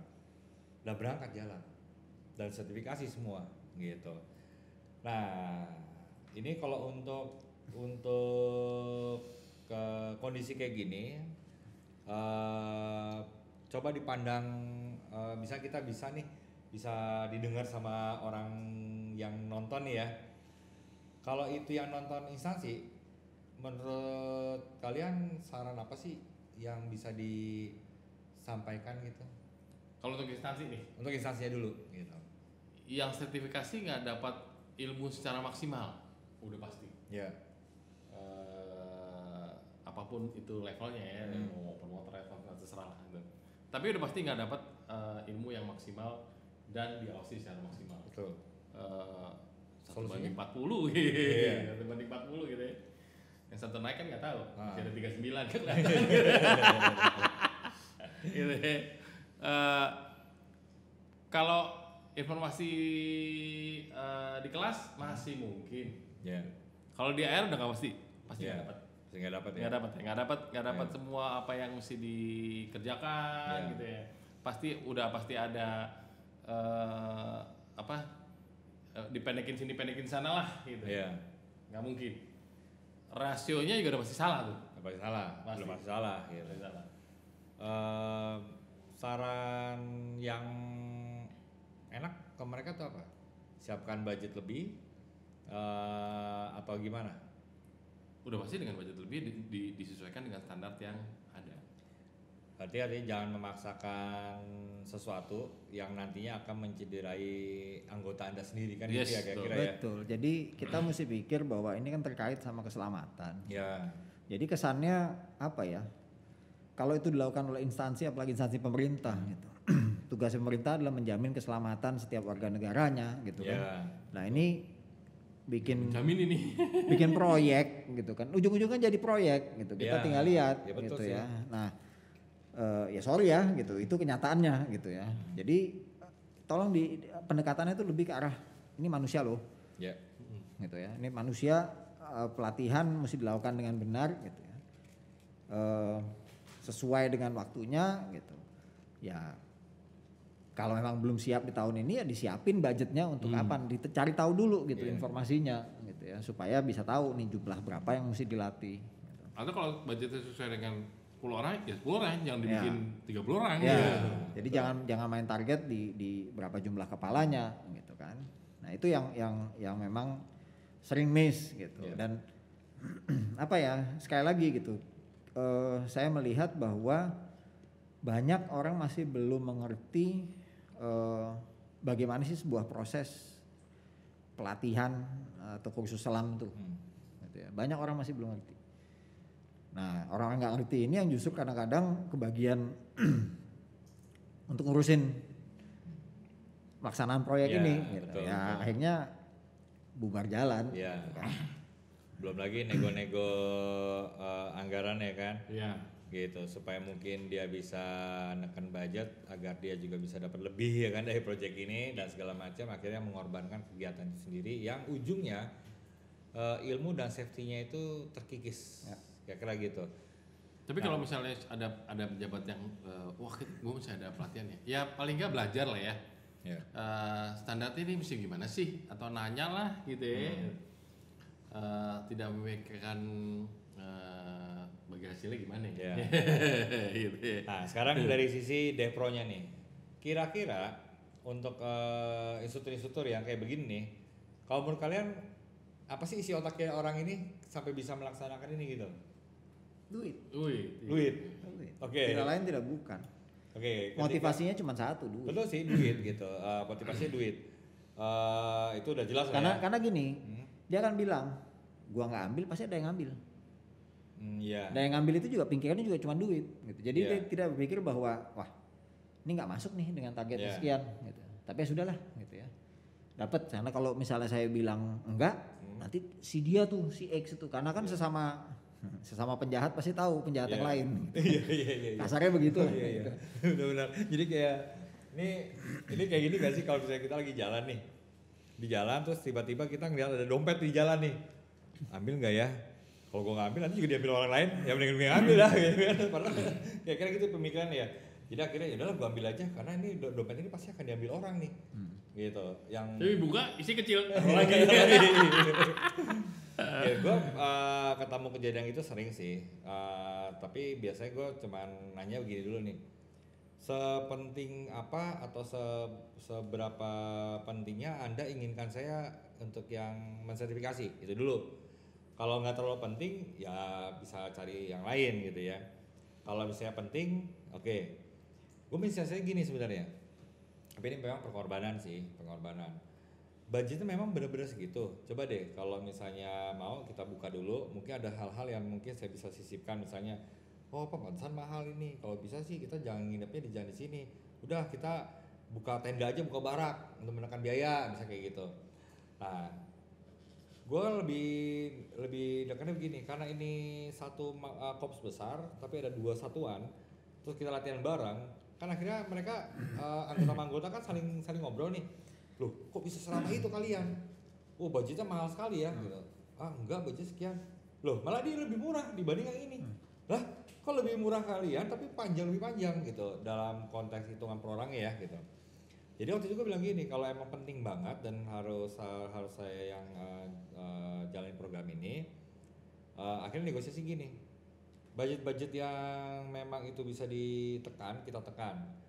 Dan berangkat jalan. Dan sertifikasi semua gitu. Nah, ini kalau untuk ke kondisi kayak gini, coba dipandang, kita bisa didengar sama orang yang nonton nih ya. Kalau itu yang nonton instansi, menurut kalian saran apa sih yang bisa disampaikan gitu? Kalau untuk instansi nih, Untuk instansinya dulu gitu. yang sertifikasi nggak dapat ilmu secara maksimal, udah pasti. Ya. Apapun itu levelnya ya, mau open water level terserah lah gitu. Tapi udah pasti nggak dapat ilmu yang maksimal dan diawasi secara maksimal. Betul. 1/40 gitu. 1/40 gitu ya. Yang satu naik kan nggak tahu, masih ada 39 kan. Gitu ya. Kalau informasi di kelas masih mungkin. Kalau di air udah nggak pasti nggak dapat. Nggak dapat semua apa yang mesti dikerjakan gitu ya. Pasti ada dipendekin sini pendekin sana lah gitu. Nggak mungkin. Rasionya juga udah pasti salah tuh. Pasti salah gitu. Saran yang enak ke mereka tuh apa? Siapkan budget lebih atau gimana? Udah pasti dengan budget lebih disesuaikan dengan standar yang ada. Berarti artinya jangan memaksakan sesuatu yang nantinya akan mencederai anggota Anda sendiri kan, Yes, gitu ya kira-kira ya. Betul. Jadi kita mesti pikir bahwa ini kan terkait sama keselamatan. Ya. Jadi kesannya apa ya? Kalau itu dilakukan oleh instansi, apalagi instansi pemerintah gitu. Tugas pemerintah adalah menjamin keselamatan setiap warga negaranya gitu kan. Nah, ini bikin proyek gitu kan. Ujung-ujungnya jadi proyek gitu. Kita tinggal lihat gitu ya. Nah, ya sorry ya gitu. Itu kenyataannya gitu ya. Jadi tolong pendekatannya itu lebih ke arah ini manusia loh. Gitu ya. Ini manusia, pelatihan mesti dilakukan dengan benar gitu ya. Sesuai dengan waktunya gitu. Ya kalau memang belum siap di tahun ini ya disiapin budgetnya untuk kapan, dicari tahu dulu gitu informasinya gitu ya, supaya bisa tahu nih jumlah berapa yang mesti dilatih gitu. Atau kalau budgetnya sesuai dengan 10 orang ya 10 orang, jangan dibikin 30 orang ya. gitu. Jadi jangan main target di berapa jumlah kepalanya gitu kan. Nah itu yang memang sering miss gitu. Dan apa ya, sekali lagi gitu, saya melihat bahwa banyak orang masih belum mengerti bagaimana sih sebuah proses pelatihan atau kursus selam itu. gitu ya. Banyak orang masih belum ngerti. Nah, orang nggak ngerti ini yang justru kadang-kadang kebagian untuk ngurusin pelaksanaan proyek Ya, ini gitu. betul, Ya betul. akhirnya bubar jalan. Ya. gitu kan. Belum lagi nego-nego anggaran ya kan. Iya. Gitu supaya mungkin dia bisa neken budget agar dia juga bisa dapat lebih ya kan dari proyek ini dan segala macam, akhirnya mengorbankan kegiatan itu sendiri yang ujungnya ilmu dan safety-nya itu terkikis. Ya. Kira-kira gitu. Tapi kalau misalnya ada pejabat yang wah gue mesti ada pelatihan ya paling nggak belajar lah ya. Ya. Standarnya ini mesti gimana sih atau nanya lah gitu ya. Tidak memikirkan bagi hasilnya gimana ya. Ya. Gitu ya. Nah, sekarang dari sisi Devpro-nya nih. Kira-kira untuk instruktur-instruktur yang kayak begini nih, kalau menurut kalian apa sih isi otaknya orang ini sampai bisa melaksanakan ini gitu? Duit. Wih, Duit. Duit. Oke. Tidak lain tidak bukan. Oke. Motivasinya cuma satu, duit. Betul sih, duit gitu. Motivasinya duit. Itu udah jelas lah ya. Karena gini, dia akan bilang, gua nggak ambil pasti ada yang ngambil. Iya. Dan yang ngambil itu juga pikirannya juga cuma duit gitu. Jadi Iya. dia tidak berpikir bahwa wah ini nggak masuk nih dengan target Iya. sekian gitu. Tapi ya sudahlah gitu ya. Dapat karena kalau misalnya saya bilang enggak, nanti si dia tuh si X itu karena kan sesama penjahat pasti tahu penjahat yang Iya. lain. Iya. Kasarnya begitu lah. Iya. gitu. Benar-benar. Jadi kayak ini kayak gini gak sih kalau misalnya kita lagi jalan nih. Di jalan terus tiba-tiba kita ngeliat ada dompet di jalan nih. Ambil nggak ya? Kalau gua nggak ambil nanti juga diambil orang lain, ya mendingan ambil lah gitu kan. Padahal ya kira gitu pemikiran ya. Jadi akhirnya ya udahlah gua ambil aja karena ini dompet ini pasti akan diambil orang nih. Gitu. Yang tapi buka isi kecil. lagi. Ya, gue ketemu kejadian itu sering sih, tapi biasanya gue cuman nanya begini dulu nih, sepenting apa atau seberapa pentingnya Anda inginkan saya untuk yang mensertifikasi itu dulu. Kalau nggak terlalu penting ya bisa cari yang lain gitu ya. Kalau misalnya penting, oke. Gue misalnya gini sebenarnya, tapi ini memang pengorbanan sih, pengorbanan. Budgetnya memang benar-benar segitu. Coba deh kalau misalnya mau kita buka dulu, mungkin ada hal-hal yang mungkin saya bisa sisipkan, misalnya oh pantesan mahal ini, kalau bisa sih kita jangan nginepnya jangan di sini, udah kita buka tenda aja, buka barak untuk menekan biaya, misalnya kayak gitu. Nah, gue lebih dekatnya begini, karena ini satu korps besar tapi ada 2 satuan, terus kita latihan bareng, kan akhirnya mereka anggota-anggota kan saling ngobrol nih. Loh, kok bisa selama itu kalian? Oh, budgetnya mahal sekali ya gitu. Ah, enggak, budget sekian. Loh, malah dia lebih murah dibanding yang ini. Lah, kok lebih murah kalian tapi lebih panjang gitu dalam konteks hitungan per orangnya ya gitu. Jadi waktu itu gue bilang gini, kalau emang penting banget dan harus saya yang jalanin program ini, akhirnya negosiasi gini. Budget yang memang itu bisa ditekan, kita tekan.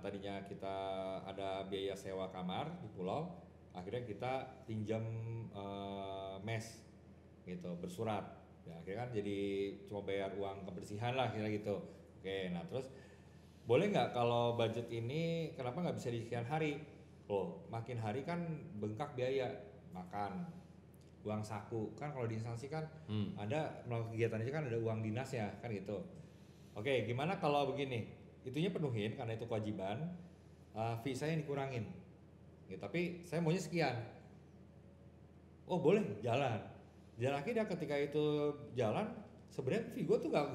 Tadinya kita ada biaya sewa kamar di pulau, akhirnya kita pinjam mes gitu, bersurat ya, akhirnya kan jadi cuma bayar uang kebersihan lah kira gitu. Oke, nah terus boleh nggak kalau budget ini kenapa nggak bisa di sekian hari? Oh, makin hari kan bengkak biaya makan, uang saku kan. Kalau di instansi kan ada melakukan kegiatan aja kan ada uang dinasnya kan gitu. Oke, gimana kalau begini, itunya penuhin karena itu kewajiban, fee saya dikurangin ya, tapi saya maunya sekian. Oh boleh, jalan akhirnya ketika itu jalan, sebenarnya fee gue tuh gak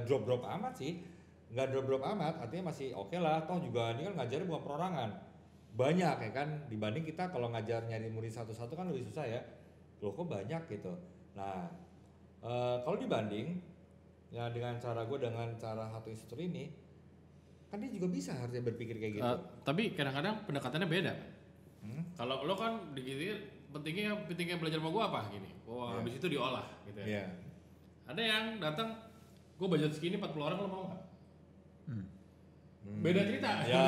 drop amat sih, gak drop amat, artinya masih oke lah, toh juga ini kan ngajarnya bukan perorangan banyak ya kan, dibanding kita kalau ngajar nyari murid satu-satu kan lebih susah ya. Loh kok banyak gitu. Nah kalau dibanding ya dengan cara gue dengan cara satu instruktur ini, kan dia juga bisa harusnya berpikir kayak gitu. Tapi kadang-kadang pendekatannya beda. Kalau lo kan digituin, pentingnya belajar sama gue apa gini. Wah, habis itu diolah gitu ya. Iya. Ada yang datang, gue budget segini 40 orang, lo mau nggak? Beda cerita. Ya,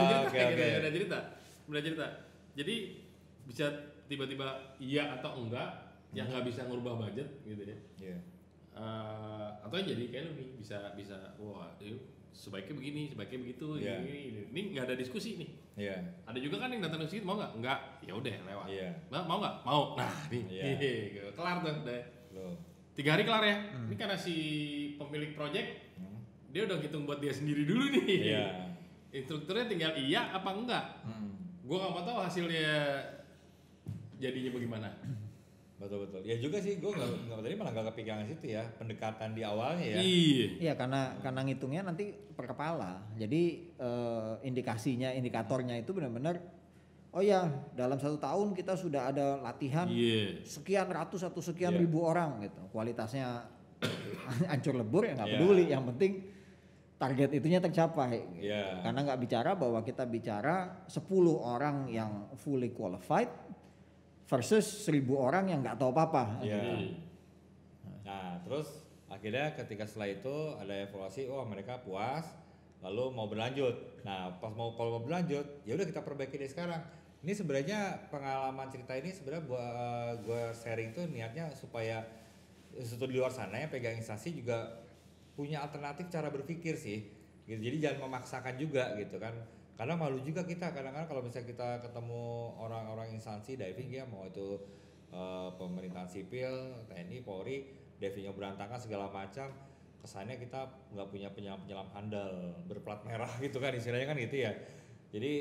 Beda cerita. Jadi bisa tiba-tiba iya atau enggak, yang nggak bisa ngubah budget gitu ya. Iya. Atau jadi kayak lo nih bisa wah sebaiknya begini, sebaiknya begitu, Yeah. ini nggak ada diskusi nih. Iya. Ada juga kan yang datang ke situ mau nggak? Enggak, ya udah lewat. Iya. Mau nggak? Mau. Nah, nih, Iya. kelar tuh. Udah. Loh. 3 hari kelar ya. Ini karena si pemilik project dia udah ngitung buat dia sendiri dulu nih. Iya. Instrukturnya tinggal iya apa enggak. Gua nggak mau tahu hasilnya jadinya bagaimana. Betul. Ya juga sih, gue nggak tadi malah nggak kepikiran situ ya, pendekatan di awalnya ya. Iya. Iya, karena ngitungnya nanti per kepala. Jadi indikatornya itu benar-benar oh ya, dalam 1 tahun kita sudah ada latihan sekian ratus atau sekian ribu orang gitu. Kualitasnya hancur lebur ya nggak peduli, yang penting target itunya tercapai. Gitu. Karena nggak bicara bahwa kita bicara 10 orang yang fully qualified versus 1000 orang yang nggak tahu apa-apa. Nah, terus akhirnya ketika setelah itu ada evaluasi, mereka puas, lalu mau berlanjut. Nah, kalau mau berlanjut, ya udah kita perbaiki dari sekarang. Ini sebenarnya pengalaman cerita ini sebenarnya gue sharing tuh niatnya supaya di luar sana yang pegang instansi juga punya alternatif cara berpikir sih. Gitu. Jadi jangan memaksakan juga gitu kan. Karena malu juga kita kadang-kadang kalau misalnya kita ketemu orang-orang instansi diving ya, mau itu pemerintahan sipil, TNI, Polri, divingnya berantakan segala macam, kesannya kita nggak punya penyelam handal berplat merah gitu kan, istilahnya kan gitu ya. Jadi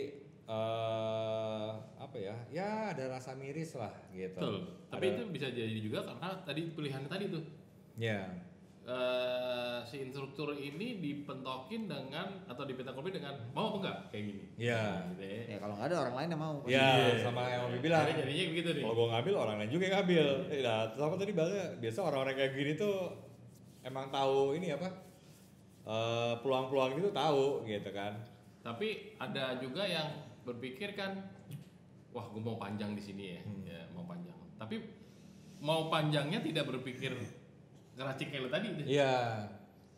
apa ya? Ya ada rasa miris lah gitu. Betul. Tapi itu bisa jadi juga karena tadi pilihannya tadi tuh. Si instruktur ini dipentokin dengan atau dipentokin dengan mau apa enggak kayak gini. Gitu ya. Ya kalau nggak ada orang lain yang mau. Sama yang Omi bilang. Jadinya begitu nih. Kalau gue ngambil orang lain juga yang ngambil. Nah, sama tadi biasa orang-orang kayak gini tuh emang tahu ini apa? Peluang-peluang itu tahu gitu kan. Tapi ada juga yang berpikir kan, wah gue mau panjang di sini ya mau panjang. Tapi mau panjangnya tidak berpikir ngeracik kayak lo tadi.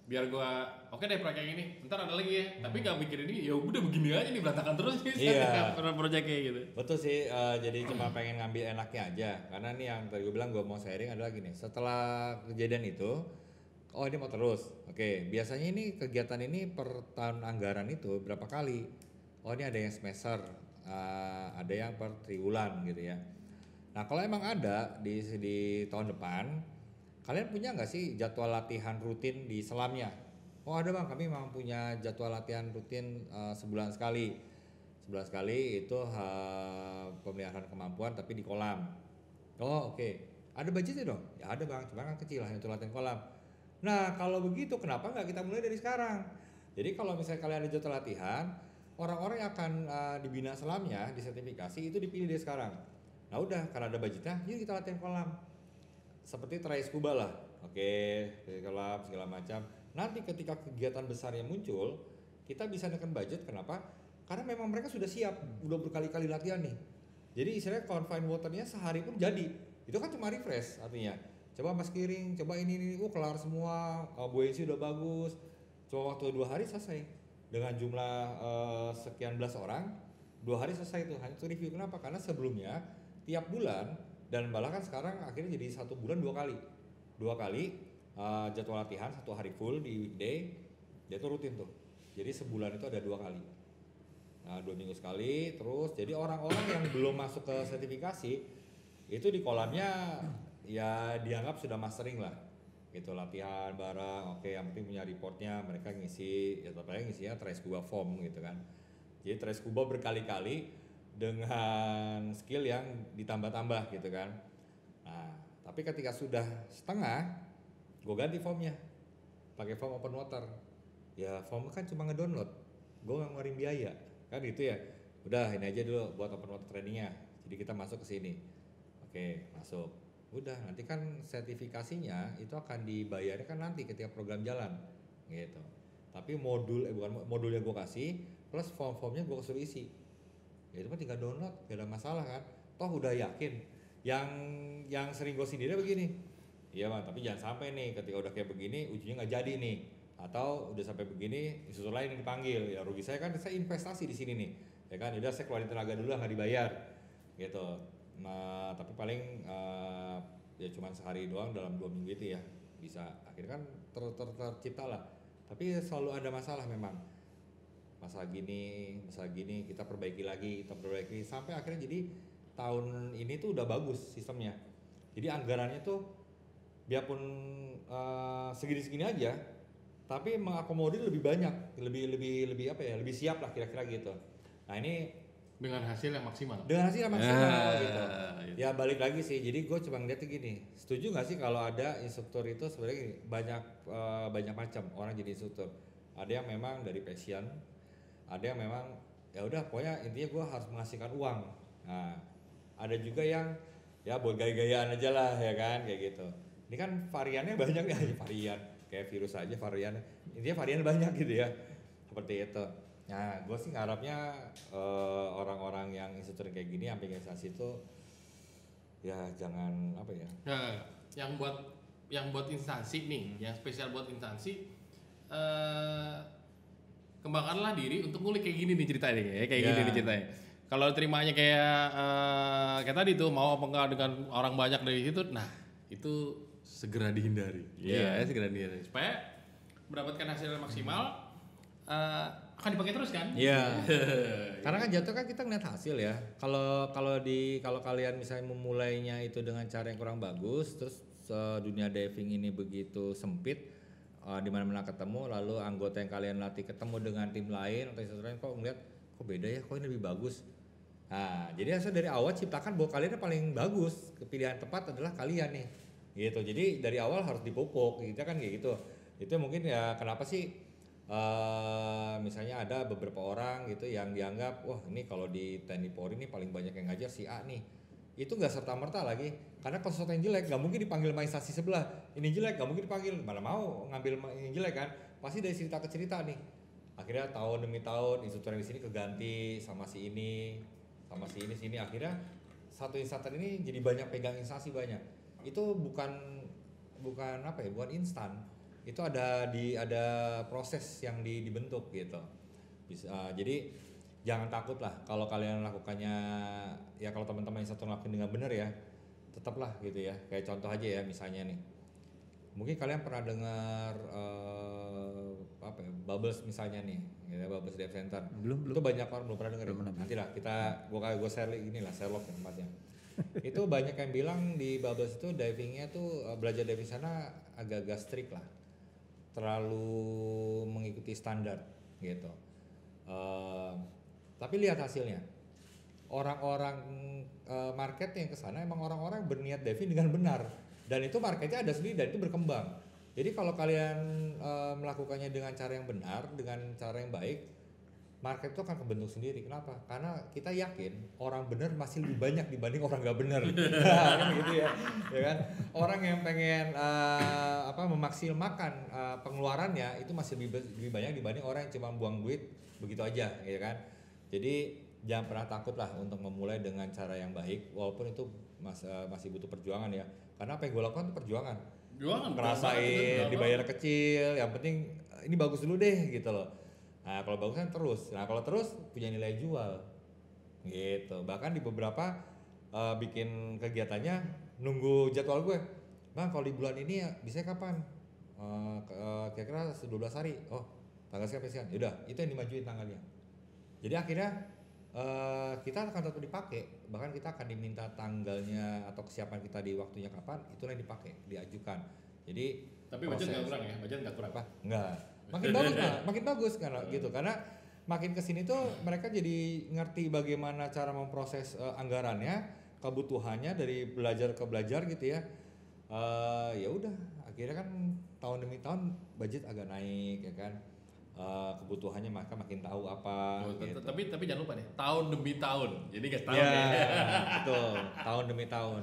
Biar gue oke deh proyek ini, ntar ada lagi ya. Tapi nggak mikir ini, ya udah begini aja nih berantakan terus nih. Proyek kayak gitu. Betul sih, jadi cuma pengen ngambil enaknya aja. Karena nih yang tadi gue bilang gue mau sharing adalah gini. Setelah kejadian itu, ini mau terus. Oke, biasanya ini kegiatan ini per tahun anggaran itu berapa kali? Ini ada yang semester, ada yang per triwulan gitu ya. Nah kalau emang ada di tahun depan, kalian punya nggak sih jadwal latihan rutin di selamnya? Ada bang, kami memang punya jadwal latihan rutin sebulan sekali. Sebulan sekali itu pemeliharaan kemampuan tapi di kolam. Oke. Ada budgetnya dong? Ya ada bang, cuma kan kecil hanya untuk latihan kolam. Nah kalau begitu kenapa nggak kita mulai dari sekarang? Jadi kalau misalnya kalian ada jadwal latihan, orang-orang yang akan dibina selamnya, disertifikasi itu dipilih dari sekarang. Nah udah, karena ada budgetnya, yuk kita latihan kolam. Seperti try scuba lah, kolam segala macam. Nanti ketika kegiatan besarnya muncul, kita bisa nekan budget. Kenapa? Karena memang mereka sudah siap, udah berkali-kali latihan nih. Jadi istilahnya confined waternya sehari pun jadi. Itu kan cuma refresh artinya. Coba mas kiring, coba ini, kelar semua, buoyancy udah bagus. Cuma waktu 2 hari selesai. Dengan jumlah sekian belas orang, 2 hari selesai itu. Hanya itu review. Kenapa? Karena sebelumnya tiap bulan, dan malah kan sekarang akhirnya jadi 1 bulan 2 kali. 2 kali jadwal latihan, 1 hari full di weekday, dia tuh rutin tuh. Jadi sebulan itu ada 2 kali. Nah 2 minggu sekali, terus jadi orang-orang yang belum masuk ke sertifikasi, itu di kolamnya ya dianggap sudah mastering lah. Gitu latihan bareng, yang penting punya reportnya, mereka ngisi, ya ternyata ngisinya try scuba form gitu kan. Jadi try scuba berkali-kali dengan skill yang ditambah-tambah gitu kan. Nah, tapi ketika sudah setengah, gue ganti formnya, pakai form open water. Ya form kan cuma ngedownload, gue nggak ngeluarin biaya, kan gitu ya. Udah ini aja dulu buat open water trainingnya. Jadi kita masuk ke sini, masuk. Udah nanti kan sertifikasinya itu akan dibayarnya kan nanti ketika program jalan, gitu. Tapi bukan modul yang gue kasih plus form-formnya gue suruh isi. Ya itu kan tinggal download, gak ada masalah kan. Toh udah yakin. Yang sering gue sendiri begini. Iya bang, tapi jangan sampai nih ketika udah kayak begini ujinya nggak jadi nih. Atau udah sampai begini institusi lain yang dipanggil. Ya rugi saya kan, saya investasi di sini nih. Ya kan, udah saya keluarin tenaga dulu nggak dibayar. Gitu. Nah, tapi paling ya cuma sehari doang dalam 2 minggu itu ya bisa. Akhirnya kan tercipta lah. Tapi selalu ada masalah memang. Masalah gini, kita perbaiki lagi, sampai akhirnya jadi tahun ini tuh udah bagus sistemnya. Jadi anggarannya tuh biarpun segini-segini aja, tapi mengakomodir lebih banyak, lebih apa ya, lebih siap lah kira-kira gitu. Nah ini dengan hasil yang maksimal. dengan hasil yang maksimal gitu. Gitu. Ya balik lagi sih, jadi gue cuma ngeliatnya gini, setuju nggak sih kalau ada instruktur itu sebenarnya gini, banyak macam orang jadi instruktur. Ada yang memang dari passion, ada yang memang ya udah pokoknya intinya gue harus menghasilkan uang. Nah ada juga yang ya buat gaya-gayaan aja lah ya kan kayak gitu. Ini kan variannya banyak ya, varian kayak virus aja varian, intinya varian banyak gitu ya, seperti itu. Nah, gue sih ngarapnya orang-orang yang instruktur kayak gini, sampai organisasi itu ya jangan apa ya. Nah, yang buat instansi nih, yang spesial buat instansi, kembangkanlah diri untuk ngulik kayak gini nih ceritanya, kayak gini nih ceritanya. Kalau terimanya kayak tadi tuh mau apa enggak dengan orang banyak dari situ, nah itu segera dihindari. Iya, segera dihindari supaya mendapatkan hasil yang maksimal. Akan dipakai terus kan? Iya. Karena kan jatuh kan kita ngeliat hasil ya. Kalau kalian misalnya memulainya itu dengan cara yang kurang bagus, terus dunia diving ini begitu sempit, di mana-mana ketemu, lalu anggota yang kalian latih ketemu dengan tim lain atau instruktur lain, kok ngeliat kok beda ya, kok ini lebih bagus. Nah, jadi asal dari awal ciptakan bahwa kalian yang paling bagus, pilihan tepat adalah kalian nih, gitu. Jadi dari awal harus dipupuk, kita kan kayak gitu. Itu mungkin ya kenapa sih? Misalnya ada beberapa orang gitu yang dianggap wah ini kalau di TNI Polri ini paling banyak yang ngajar si A nih, itu nggak serta merta lagi karena kalau sesuatu yang jelek nggak mungkin dipanggil sama instansi sebelah, ini jelek nggak mungkin dipanggil, mana mau ngambil yang jelek kan, pasti dari cerita ke cerita nih, akhirnya tahun demi tahun instruktur yang di sini keganti sama si ini sama si ini sini, akhirnya satu instruktur ini jadi banyak pegang instansi banyak, itu bukan apa ya, bukan instan. Itu ada proses yang dibentuk gitu. Bisa jadi jangan takut lah kalau kalian lakukannya, ya kalau teman-teman yang satu ngelakuin dengan benar ya tetaplah gitu ya. Kayak contoh aja ya misalnya nih, mungkin kalian pernah dengar apa ya, Bubbles misalnya nih ya, Bubbles Dive Center. Belum. Itu banyak orang belum pernah dengar. Nanti lah gue share inilah Sherlock tempatnya. Itu banyak yang bilang di Bubbles itu divingnya tuh belajar diving sana agak-agak strict lah, terlalu mengikuti standar gitu. Tapi lihat hasilnya, orang-orang market yang kesana emang orang-orang berniat diving dengan benar, dan itu marketnya ada sendiri dan itu berkembang. Jadi kalau kalian melakukannya dengan cara yang benar, dengan cara yang baik, market itu akan kebentuk sendiri. Kenapa? Karena kita yakin orang benar masih lebih banyak dibanding orang nggak benar. Kan gitu ya, ya kan? Orang yang pengen memaksimalkan pengeluarannya itu masih lebih banyak dibanding orang yang cuma buang duit begitu aja, ya kan? Jadi jangan pernah takut lah untuk memulai dengan cara yang baik, walaupun itu masih butuh perjuangan ya. Karena apa yang gue lakukan itu perjuangan. Ngerasain dibayar kecil, yang penting ini bagus dulu deh gitu loh. Nah kalau bagus kan terus, nah kalau terus punya nilai jual gitu. Bahkan di beberapa bikin kegiatannya nunggu jadwal gue, bang kalau di bulan ini ya bisa kapan, kira-kira 12 hari, oh tanggal sekian, yaudah itu yang dimajuin tanggalnya. Jadi akhirnya kita akan tetap dipakai, bahkan kita akan diminta tanggalnya atau kesiapan kita di waktunya kapan, itulah yang dipakai, diajukan. Jadi tapi budget nggak kurang ya, budget nggak kurang apa? Enggak. Makin bagus karena gitu, karena makin kesini tuh mereka jadi ngerti bagaimana cara memproses anggarannya, kebutuhannya dari belajar ke belajar gitu ya. Ya udah akhirnya kan tahun demi tahun budget agak naik ya kan, kebutuhannya maka makin tahu apa. Gitu. Tapi jangan lupa nih, tahun demi tahun, jadi nggak tahun ya. Betul, tahun demi tahun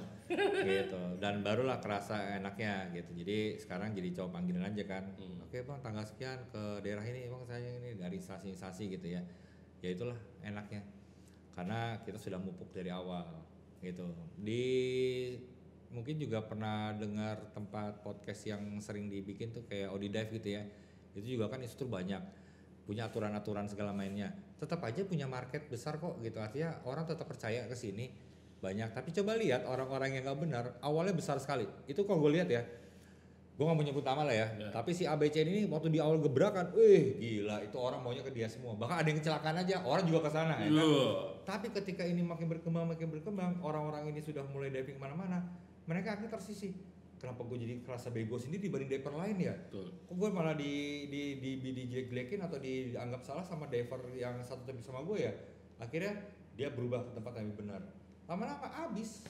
gitu, dan barulah kerasa enaknya gitu. Jadi sekarang jadi coba panggilan aja kan. Oke bang, tanggal sekian ke daerah ini bang, saya ini dari instansi gitu ya. Ya itulah enaknya, karena kita sudah mupuk dari awal gitu. Mungkin juga pernah dengar tempat podcast yang sering dibikin tuh kayak Audidive gitu ya. Itu juga kan instruktur banyak, punya aturan-aturan segala mainnya. Tetap aja punya market besar kok gitu. Artinya orang tetap percaya ke sini banyak. Tapi coba lihat orang-orang yang nggak benar, awalnya besar sekali. Itu kalau gue lihat ya, gue nggak mau nyebut nama lah ya. Tapi si ABC ini waktu di awal gebrakan, gila itu orang maunya ke dia semua. Bahkan ada yang kecelakaan aja, orang juga ke sana ya kan. Tapi ketika ini makin berkembang, orang-orang ini sudah mulai diving kemana-mana, mereka akhirnya tersisih. kenapa gue jadi kerasa bego sendiri dibanding diver lain ya? Betul. Kok gue malah dijelek-jelekin atau dianggap salah sama diver yang satu tim sama gue ya? Akhirnya dia berubah ke tempat yang lebih benar. Lama-lama habis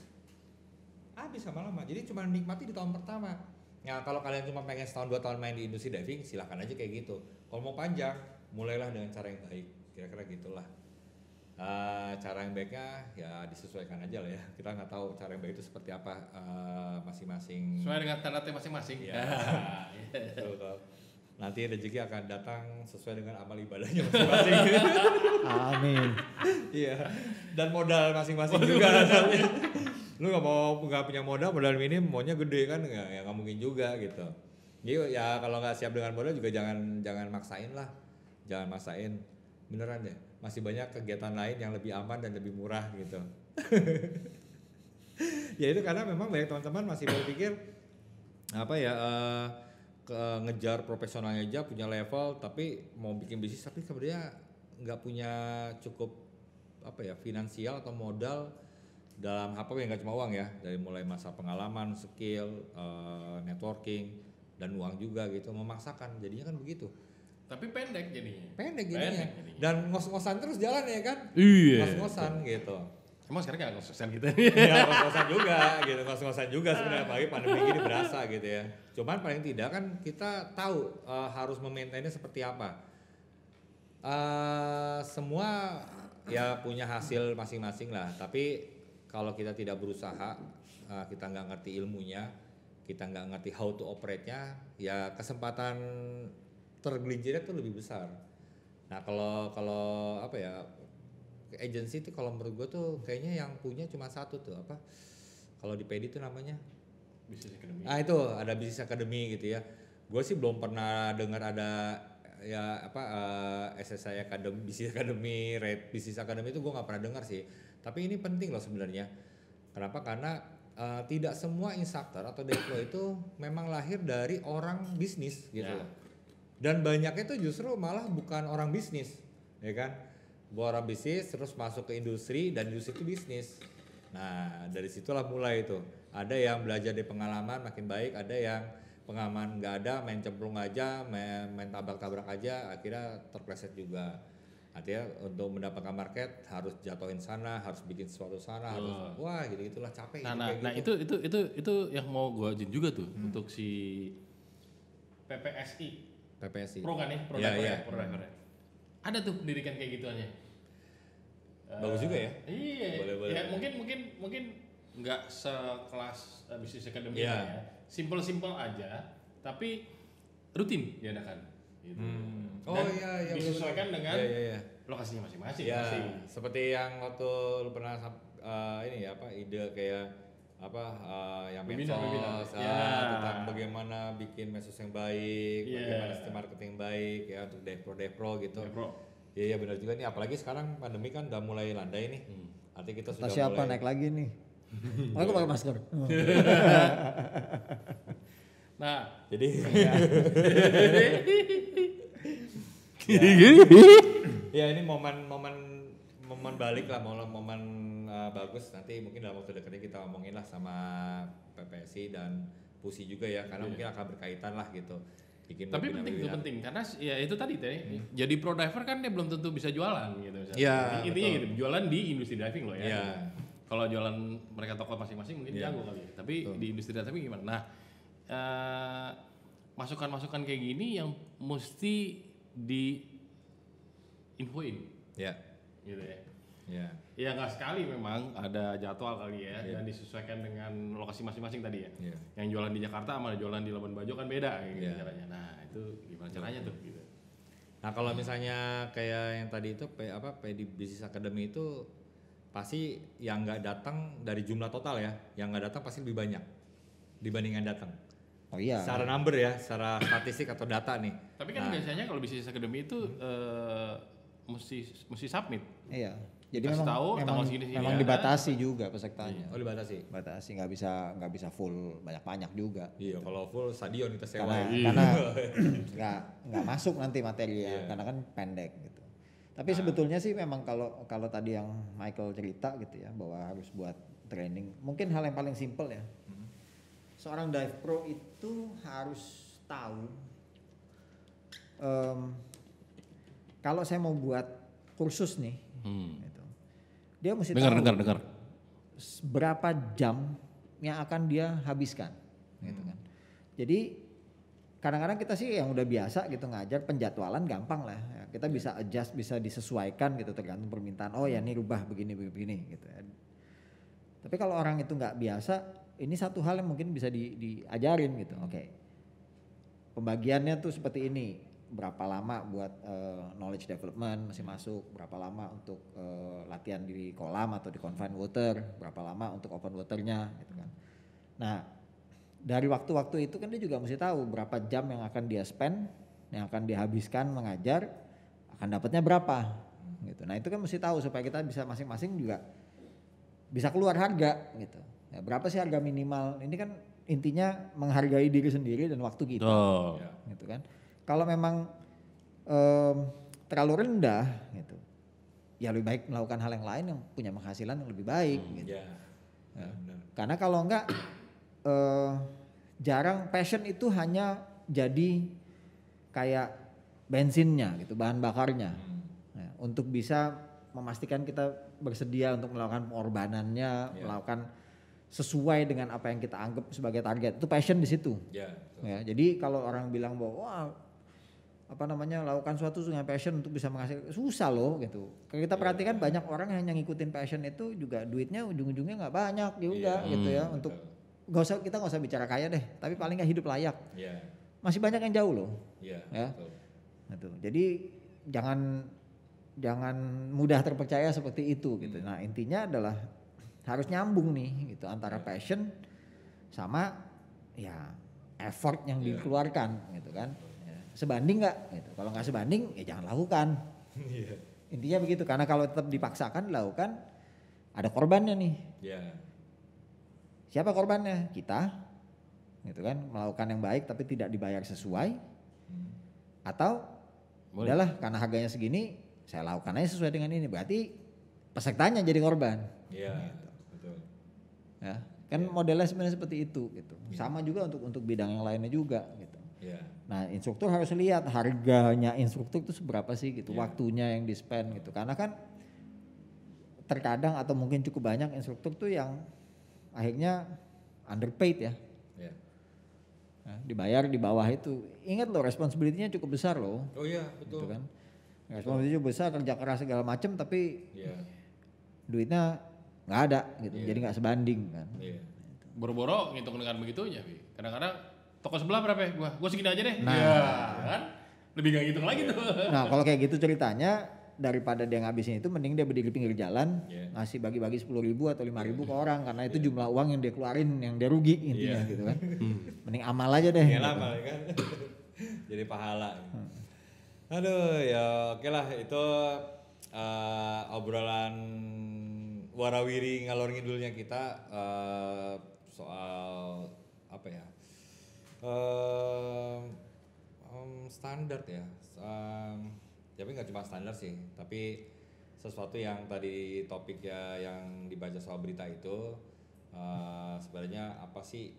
lama-lama. Jadi cuma nikmati di tahun pertama. Nah kalau kalian cuma pengen setahun 2 tahun main di industri diving, silahkan aja kayak gitu. Kalau mau panjang, mulailah dengan cara yang baik. Kira-kira gitulah. Cara yang baiknya ya disesuaikan aja lah ya. Kita nggak tahu cara yang baik itu seperti apa masing-masing. Sesuai dengan standarnya masing-masing. Ya. Betul. Nanti rezeki akan datang sesuai dengan amal ibadahnya masing-masing. Amin. Iya. Dan modal masing-masing juga. Lu nggak punya modal minim, maunya gede kan nggak mungkin juga gitu. Jadi ya kalau nggak siap dengan modal juga jangan maksain lah. Jangan maksain. Beneran deh. Masih banyak kegiatan lain yang lebih aman dan lebih murah gitu. Ya itu karena memang banyak teman-teman masih berpikir ngejar profesionalnya aja punya level, tapi mau bikin bisnis tapi sebenarnya nggak punya cukup finansial atau modal dalam apa yang nggak cuma uang ya, dari mulai masa pengalaman, skill, networking dan uang juga gitu, memaksakan jadinya kan begitu. Tapi pendek jadinya. Dan ngos-ngosan terus jalan ya kan? Iya. Ngos-ngosan gitu. Emang sekarang nggak ngos-ngosan gitu? Ya ngos-ngosan juga gitu, ngos-ngosan juga sebenarnya apalagi pandemi gini berasa gitu ya. Cuman paling tidak kan kita tahu harus memaintainnya seperti apa. Semua ya punya hasil masing-masing lah, tapi kalau kita tidak berusaha, kita nggak ngerti ilmunya, kita nggak ngerti how to operate-nya, ya kesempatan tergelincirnya tuh lebih besar. Nah kalau agency itu kalau menurut gue tuh kayaknya yang punya cuma satu tuh kalau di PD itu namanya Business Academy. Itu ada Business Academy gitu ya. Gue sih belum pernah dengar ada SSI Academy, Business Academy, Red Business Academy itu gue nggak pernah dengar sih. Tapi ini penting loh sebenarnya. Kenapa? Karena tidak semua instruktur atau deplo itu memang lahir dari orang bisnis gitu loh. Dan banyaknya itu justru malah bukan orang bisnis, ya kan? Orang bisnis terus masuk ke industri dan industri itu bisnis. Nah dari situlah mulai itu. Ada yang belajar dari pengalaman makin baik, ada yang pengalaman nggak ada, main cemplung aja, main tabrak-tabrak aja, akhirnya terpleset juga. Artinya untuk mendapatkan market harus jatuhin sana, harus bikin sesuatu sana, harus gitulah capek. Nah gitu. itu yang mau gue ajin juga tuh untuk si PPSI. Pro kan ya? Pro driver. Ada tuh pendidikan kayak gituannya. Bagus juga ya? Iya. Boleh. Ya mungkin nggak sekelas Business Academy ya. Simple aja, tapi rutin diadakan. Gitu. Dan disesuaikan dengan lokasinya masing-masing. Ya, seperti yang waktu lu pernah ide kayak yang medsos tentang bagaimana bikin medsos yang baik, bagaimana sistem marketing baik ya untuk devpro gitu. Iya benar juga nih, apalagi sekarang pandemi kan udah mulai landai nih. Artinya kita sudah siapa naik lagi nih? Aku pakai masker. Nah, jadi ya ini momen balik lah, momen bagus. Nanti mungkin dalam waktu dekat ini kita ngomongin lah sama PPSI dan PUSI juga ya, karena mungkin akan berkaitan lah gitu. Tapi penting karena ya itu tadi jadi pro diver kan dia belum tentu bisa jualan gitu misalnya. Ya, intinya gitu, jualan di industri diving loh ya. Ya. Kalau jualan mereka toko masing-masing mungkin jago kali ya. Tapi di industri diving gimana? Nah, masukan-masukan kayak gini yang mesti di infoin. Ya. Gitu ya. Ya. Ya nggak sekali memang ada jadwal kali ya dan disesuaikan dengan lokasi masing-masing tadi ya. Yang jualan di Jakarta sama jualan di Labuan Bajo kan beda gitu caranya. Nah itu gimana caranya tuh gitu. Nah kalau misalnya kayak yang tadi itu PD Business Academy itu pasti yang nggak datang dari jumlah total ya, yang nggak datang pasti lebih banyak dibanding yang datang. Oh iya. Secara number ya, secara statistik atau data nih. Tapi kan biasanya kalau Business Academy itu mesti submit. Iya. Jadi kasih memang tahu, memang dibatasi juga pesertanya. Oh dibatasi. Batasi nggak bisa full banyak juga. Iya kalau full stadion kita sewa. Karena nggak masuk nanti materinya karena kan pendek gitu. Tapi sebetulnya sih memang kalau tadi yang Michael cerita gitu ya bahwa harus buat training. Mungkin hal yang paling simpel ya. seorang dive pro itu harus tahu kalau saya mau buat kursus nih, gitu, dia mesti tahu dengar. berapa jam yang akan dia habiskan, gitu kan. Jadi kadang-kadang kita sih yang udah biasa gitu ngajar penjadwalan gampang lah, ya. Kita bisa adjust, bisa disesuaikan gitu tergantung permintaan. Oh ya ini rubah begini gitu. Tapi kalau orang itu nggak biasa, ini satu hal yang mungkin bisa diajarin gitu. Oke. Pembagiannya tuh seperti ini. Berapa lama buat knowledge development masih masuk, berapa lama untuk latihan di kolam atau di confined water, berapa lama untuk open waternya gitu kan. Nah, dari waktu-waktu itu kan dia juga mesti tahu berapa jam yang akan dia spend, yang akan dihabiskan mengajar, akan dapatnya berapa gitu. Nah, itu kan mesti tahu supaya kita bisa masing-masing juga bisa keluar harga gitu. Ya, berapa sih harga minimal? Ini kan intinya menghargai diri sendiri dan waktu kita. Gitu kan. Kalau memang terlalu rendah gitu, ya lebih baik melakukan hal yang lain yang punya penghasilan yang lebih baik gitu. Ya. Karena kalau enggak jarang, passion itu hanya jadi kayak bensinnya gitu, bahan bakarnya. Ya, untuk bisa memastikan kita bersedia untuk melakukan pengorbanannya, melakukan sesuai dengan apa yang kita anggap sebagai target. Itu passion di situ. Ya, jadi kalau orang bilang bahwa wah, apa namanya, lakukan suatu dengan passion untuk bisa menghasilkan, susah loh gitu. Kalau kita perhatikan banyak orang yang ngikutin passion itu juga duitnya ujung-ujungnya nggak banyak juga gitu ya. Untuk kita nggak usah bicara kaya deh, tapi paling nggak hidup layak. Masih banyak yang jauh loh. Ya. Gitu. Jadi jangan mudah terpercaya seperti itu gitu. Nah, intinya adalah harus nyambung nih gitu antara passion sama ya effort yang dikeluarkan gitu kan. Sebanding nggak gitu. Kalau nggak sebanding ya jangan lakukan. Intinya begitu, karena kalau tetap dipaksakan dilakukan ada korbannya nih. Siapa korbannya? Kita gitu kan, melakukan yang baik tapi tidak dibayar sesuai. Atau udahlah karena harganya segini saya lakukan aja sesuai dengan ini, berarti pesertanya jadi korban. Gitu. Betul. Ya, kan modelnya sebenarnya seperti itu gitu. Sama juga untuk bidang yang lainnya juga gitu. Nah, instruktur harus lihat harganya instruktur itu seberapa sih gitu, waktunya yang di-spend gitu. Karena kan terkadang atau mungkin cukup banyak instruktur tuh yang akhirnya underpaid ya. Nah, dibayar di bawah itu. Ingat loh, responsibility-nya cukup besar loh. Oh iya, betul. Gitu kan. Responsibility besar, kerja keras segala macam tapi duitnya nggak ada gitu. Jadi nggak sebanding kan. Boro-boro ngitung dengan begitunya, kadang-kadang toko sebelah berapa ya? Gua segini aja deh. Nah, kan? Lebih gak ngitung lagi tuh. Nah, kalau kayak gitu ceritanya, daripada dia ngabisin itu mending dia berdiri pinggir jalan, ngasih bagi-bagi 10.000 atau 5.000 ke orang, karena itu jumlah uang yang dia keluarin, yang dia rugi intinya gitu kan. Mending amal aja deh. Gitu. Amal kan. Jadi pahala. Aduh, ya oke lah, itu obrolan warawiri ngalor ngidulnya kita soal apa ya? Standar ya, tapi nggak cuma standar sih, tapi sesuatu yang tadi topik ya yang dibaca soal berita itu sebenarnya apa sih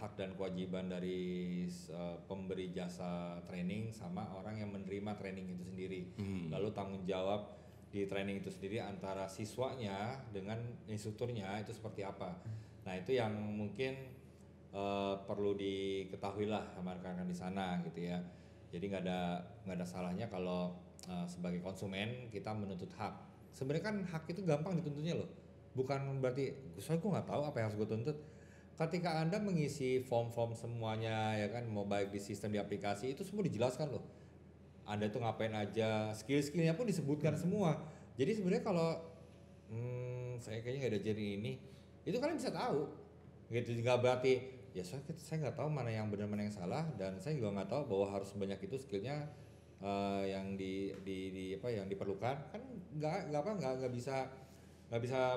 hak dan kewajiban dari pemberi jasa training sama orang yang menerima training itu sendiri, lalu tanggung jawab di training itu sendiri antara siswanya dengan instrukturnya itu seperti apa. Nah, itu yang mungkin perlu diketahui lah sama rekan-rekan di sana gitu ya. Jadi nggak ada salahnya kalau sebagai konsumen kita menuntut hak. Sebenarnya kan hak itu gampang dituntutnya loh. Bukan berarti soalnya gue nggak tahu apa yang harus gue tuntut. Ketika Anda mengisi form-form semuanya ya kan, mau baik di sistem, di aplikasi, itu semua dijelaskan loh. Anda tuh ngapain aja, skill-skillnya pun disebutkan semua. Jadi sebenarnya kalau saya kayaknya nggak ada jadi ini, itu kalian bisa tahu. Gitu, nggak berarti ya saya nggak tahu mana yang benar mana yang salah, dan saya juga nggak tahu bahwa harus sebanyak itu skillnya yang apa yang diperlukan, kan nggak bisa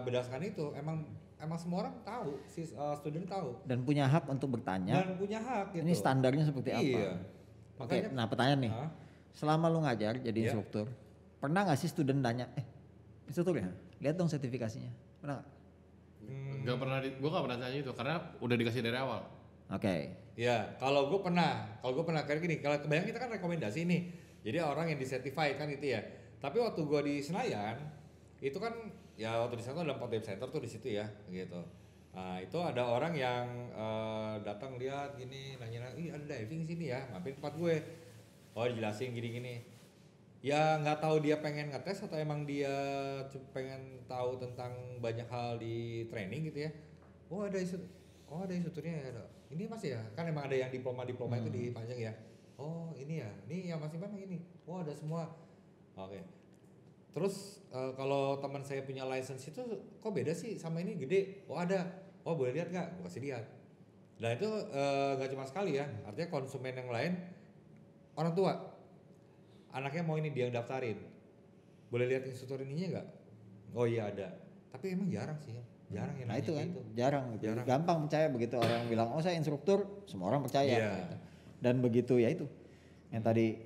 berdasarkan itu. Emang semua orang tahu, student tahu dan punya hak untuk bertanya dan punya hak gitu. Ini standarnya seperti apa. Makanya, nah pertanyaan nih, selama lu ngajar jadi instruktur, pernah nggak sih student nanya instruktur ya lihat dong sertifikasinya, pernah nggak? Gue gak pernah tanya itu karena udah dikasih dari awal. Oke. Ya, kalau gue pernah kayak gini, kalau kebanyakan kita kan rekomendasi nih. Jadi orang yang disertified kan itu ya. Tapi waktu gue di Senayan, itu kan ya waktu di sana ada 4 dive center tuh di situ ya, gitu. Nah, itu ada orang yang datang lihat gini, nanya, "Ih, ada diving sini ya, mampir tempat gue." Oh, dijelasin gini-gini. Ya nggak tahu dia pengen ngetes atau emang dia pengen tahu tentang banyak hal di training gitu ya. Oh ada instrukturnya ya. Ini Mas ya, kan emang ada yang diploma itu dipanjang ya. Oh ini ya, ini yang masih mana ini? Oh ada semua. Oke. Terus kalau teman saya punya license itu kok beda sih sama ini gede? Oh ada. Oh boleh lihat nggak? Gue kasih lihat. Nah itu nggak cuma sekali ya. Artinya konsumen yang lain orang tua. Anaknya mau ini dia yang daftarin. Boleh lihat instruktur ininya nggak? Oh iya ada. Tapi emang jarang sih ya. Jarang yang Nah nanya itu kan gitu. jarang. Gampang percaya begitu orang bilang oh saya instruktur, semua orang percaya. Iya. Gitu. Dan begitu ya itu yang tadi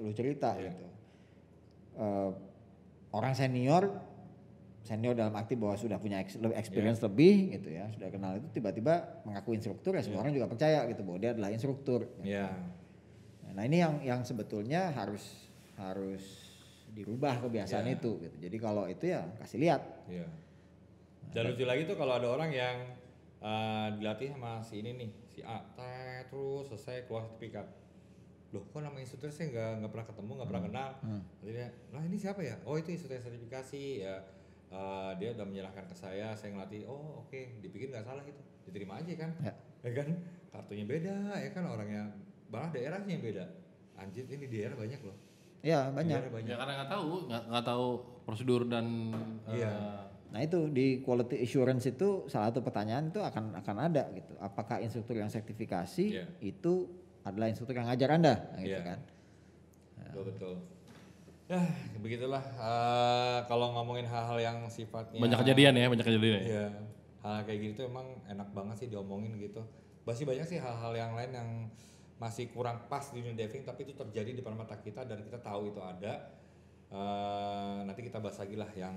lu cerita Iya. gitu. Orang senior dalam arti bahwa sudah punya experience lebih gitu ya, sudah kenal itu tiba-tiba mengaku instruktur ya semua orang juga percaya gitu bahwa dia adalah instruktur. Gitu. Iya. Nah ini yang sebetulnya harus dirubah kebiasaan Iya. itu gitu. Jadi kalau itu ya kasih lihat. Iya. Dan lucu lagi tuh kalau ada orang yang dilatih sama si ini nih, si A, terus selesai keluar sertifikat. Loh kok nama instruktur saya nggak pernah ketemu, nggak pernah kenal. Nanti dia, lah ini siapa ya? Oh itu instruktur sertifikasi ya. Dia udah menyerahkan ke saya ngelatih. Oh oke. Dipikir nggak salah itu, diterima aja kan? Ya kan? Kartunya beda ya kan, orangnya malah daerahnya yang beda. Anjir ini daerah banyak loh. Ya banyak. Daerah banyak. Ya karena nggak tahu prosedur dan Iya. Nah itu di quality assurance itu salah satu pertanyaan itu akan ada gitu. Apakah instruktur yang sertifikasi Iya. itu adalah instruktur yang ngajar Anda, nah, gitu Iya. kan? Betul. Ya begitulah. Kalau ngomongin hal-hal yang sifatnya banyak kejadian ya. Iya. Hal kayak gitu tuh emang enak banget sih diomongin gitu. Masih banyak sih hal-hal yang lain yang masih kurang pas di dunia diving tapi itu terjadi di depan mata kita dan kita tahu itu ada. Nanti kita bahas lagi lah yang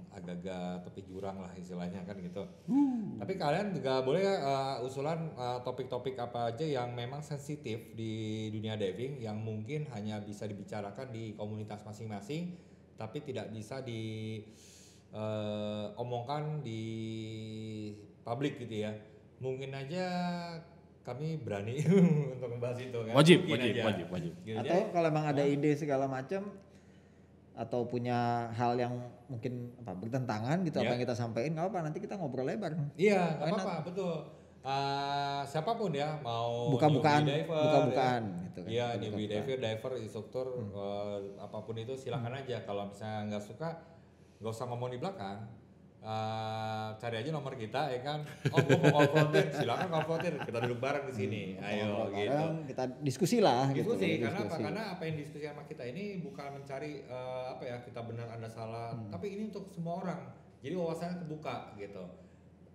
agak-agak tepi jurang lah istilahnya kan gitu. Tapi kalian juga boleh usulan topik-topik apa aja yang memang sensitif di dunia diving yang mungkin hanya bisa dibicarakan di komunitas masing-masing tapi tidak bisa omongkan di publik gitu ya. Mungkin aja kami berani untuk membahas itu kan. Wajib. Gitu Atau kalau emang ada ide segala macam atau punya hal yang mungkin bertentangan gitu apa yang kita sampaikan nggak apa nanti kita ngobrol lebar. Iya, nggak apa-apa, betul. Siapapun ya mau Buka-bukaan newbie diver, gitu kan. Iya, newbie diver, instruktur, apapun itu silakan aja. Kalau misalnya nggak suka, nggak usah ngomong di belakang. Cari aja nomor kita ya kan. Oh, gue mau konfrontir, silakan konfrontir. Kita duduk bareng di sini. Ayo Ngobrol gitu. bareng, kita diskusi lah. Diskusi, gitu. karena apa? Karena apa yang diskusi sama kita ini bukan mencari kita benar Anda salah, tapi ini untuk semua orang. Jadi wawasannya terbuka gitu.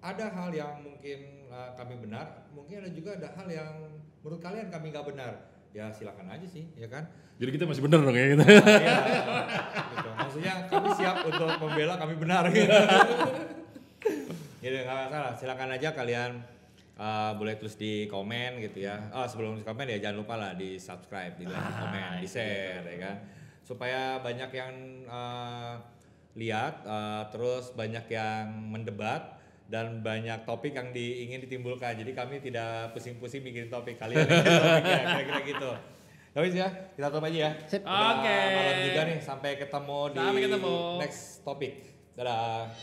Ada hal yang mungkin kami benar, mungkin ada juga ada hal yang menurut kalian kami nggak benar. Ya silakan aja sih, ya kan? Jadi kita masih bener dong ya gitu. Iya, gitu. Maksudnya kami siap untuk membela kami benar gitu. Gitu nggak masalah. Silakan aja kalian boleh tulis di komen gitu ya. Sebelum di komen ya jangan lupa lah di subscribe, di like, di komen, di share ya kan. Supaya banyak yang lihat, terus banyak yang mendebat dan banyak topik yang ingin ditimbulkan. Jadi kami tidak pusing-pusing bikin topik kalian kira-kira gitu. Tapi ya kita tutup aja ya. Oke. Malam juga nih sampai ketemu di next topik. Dadah.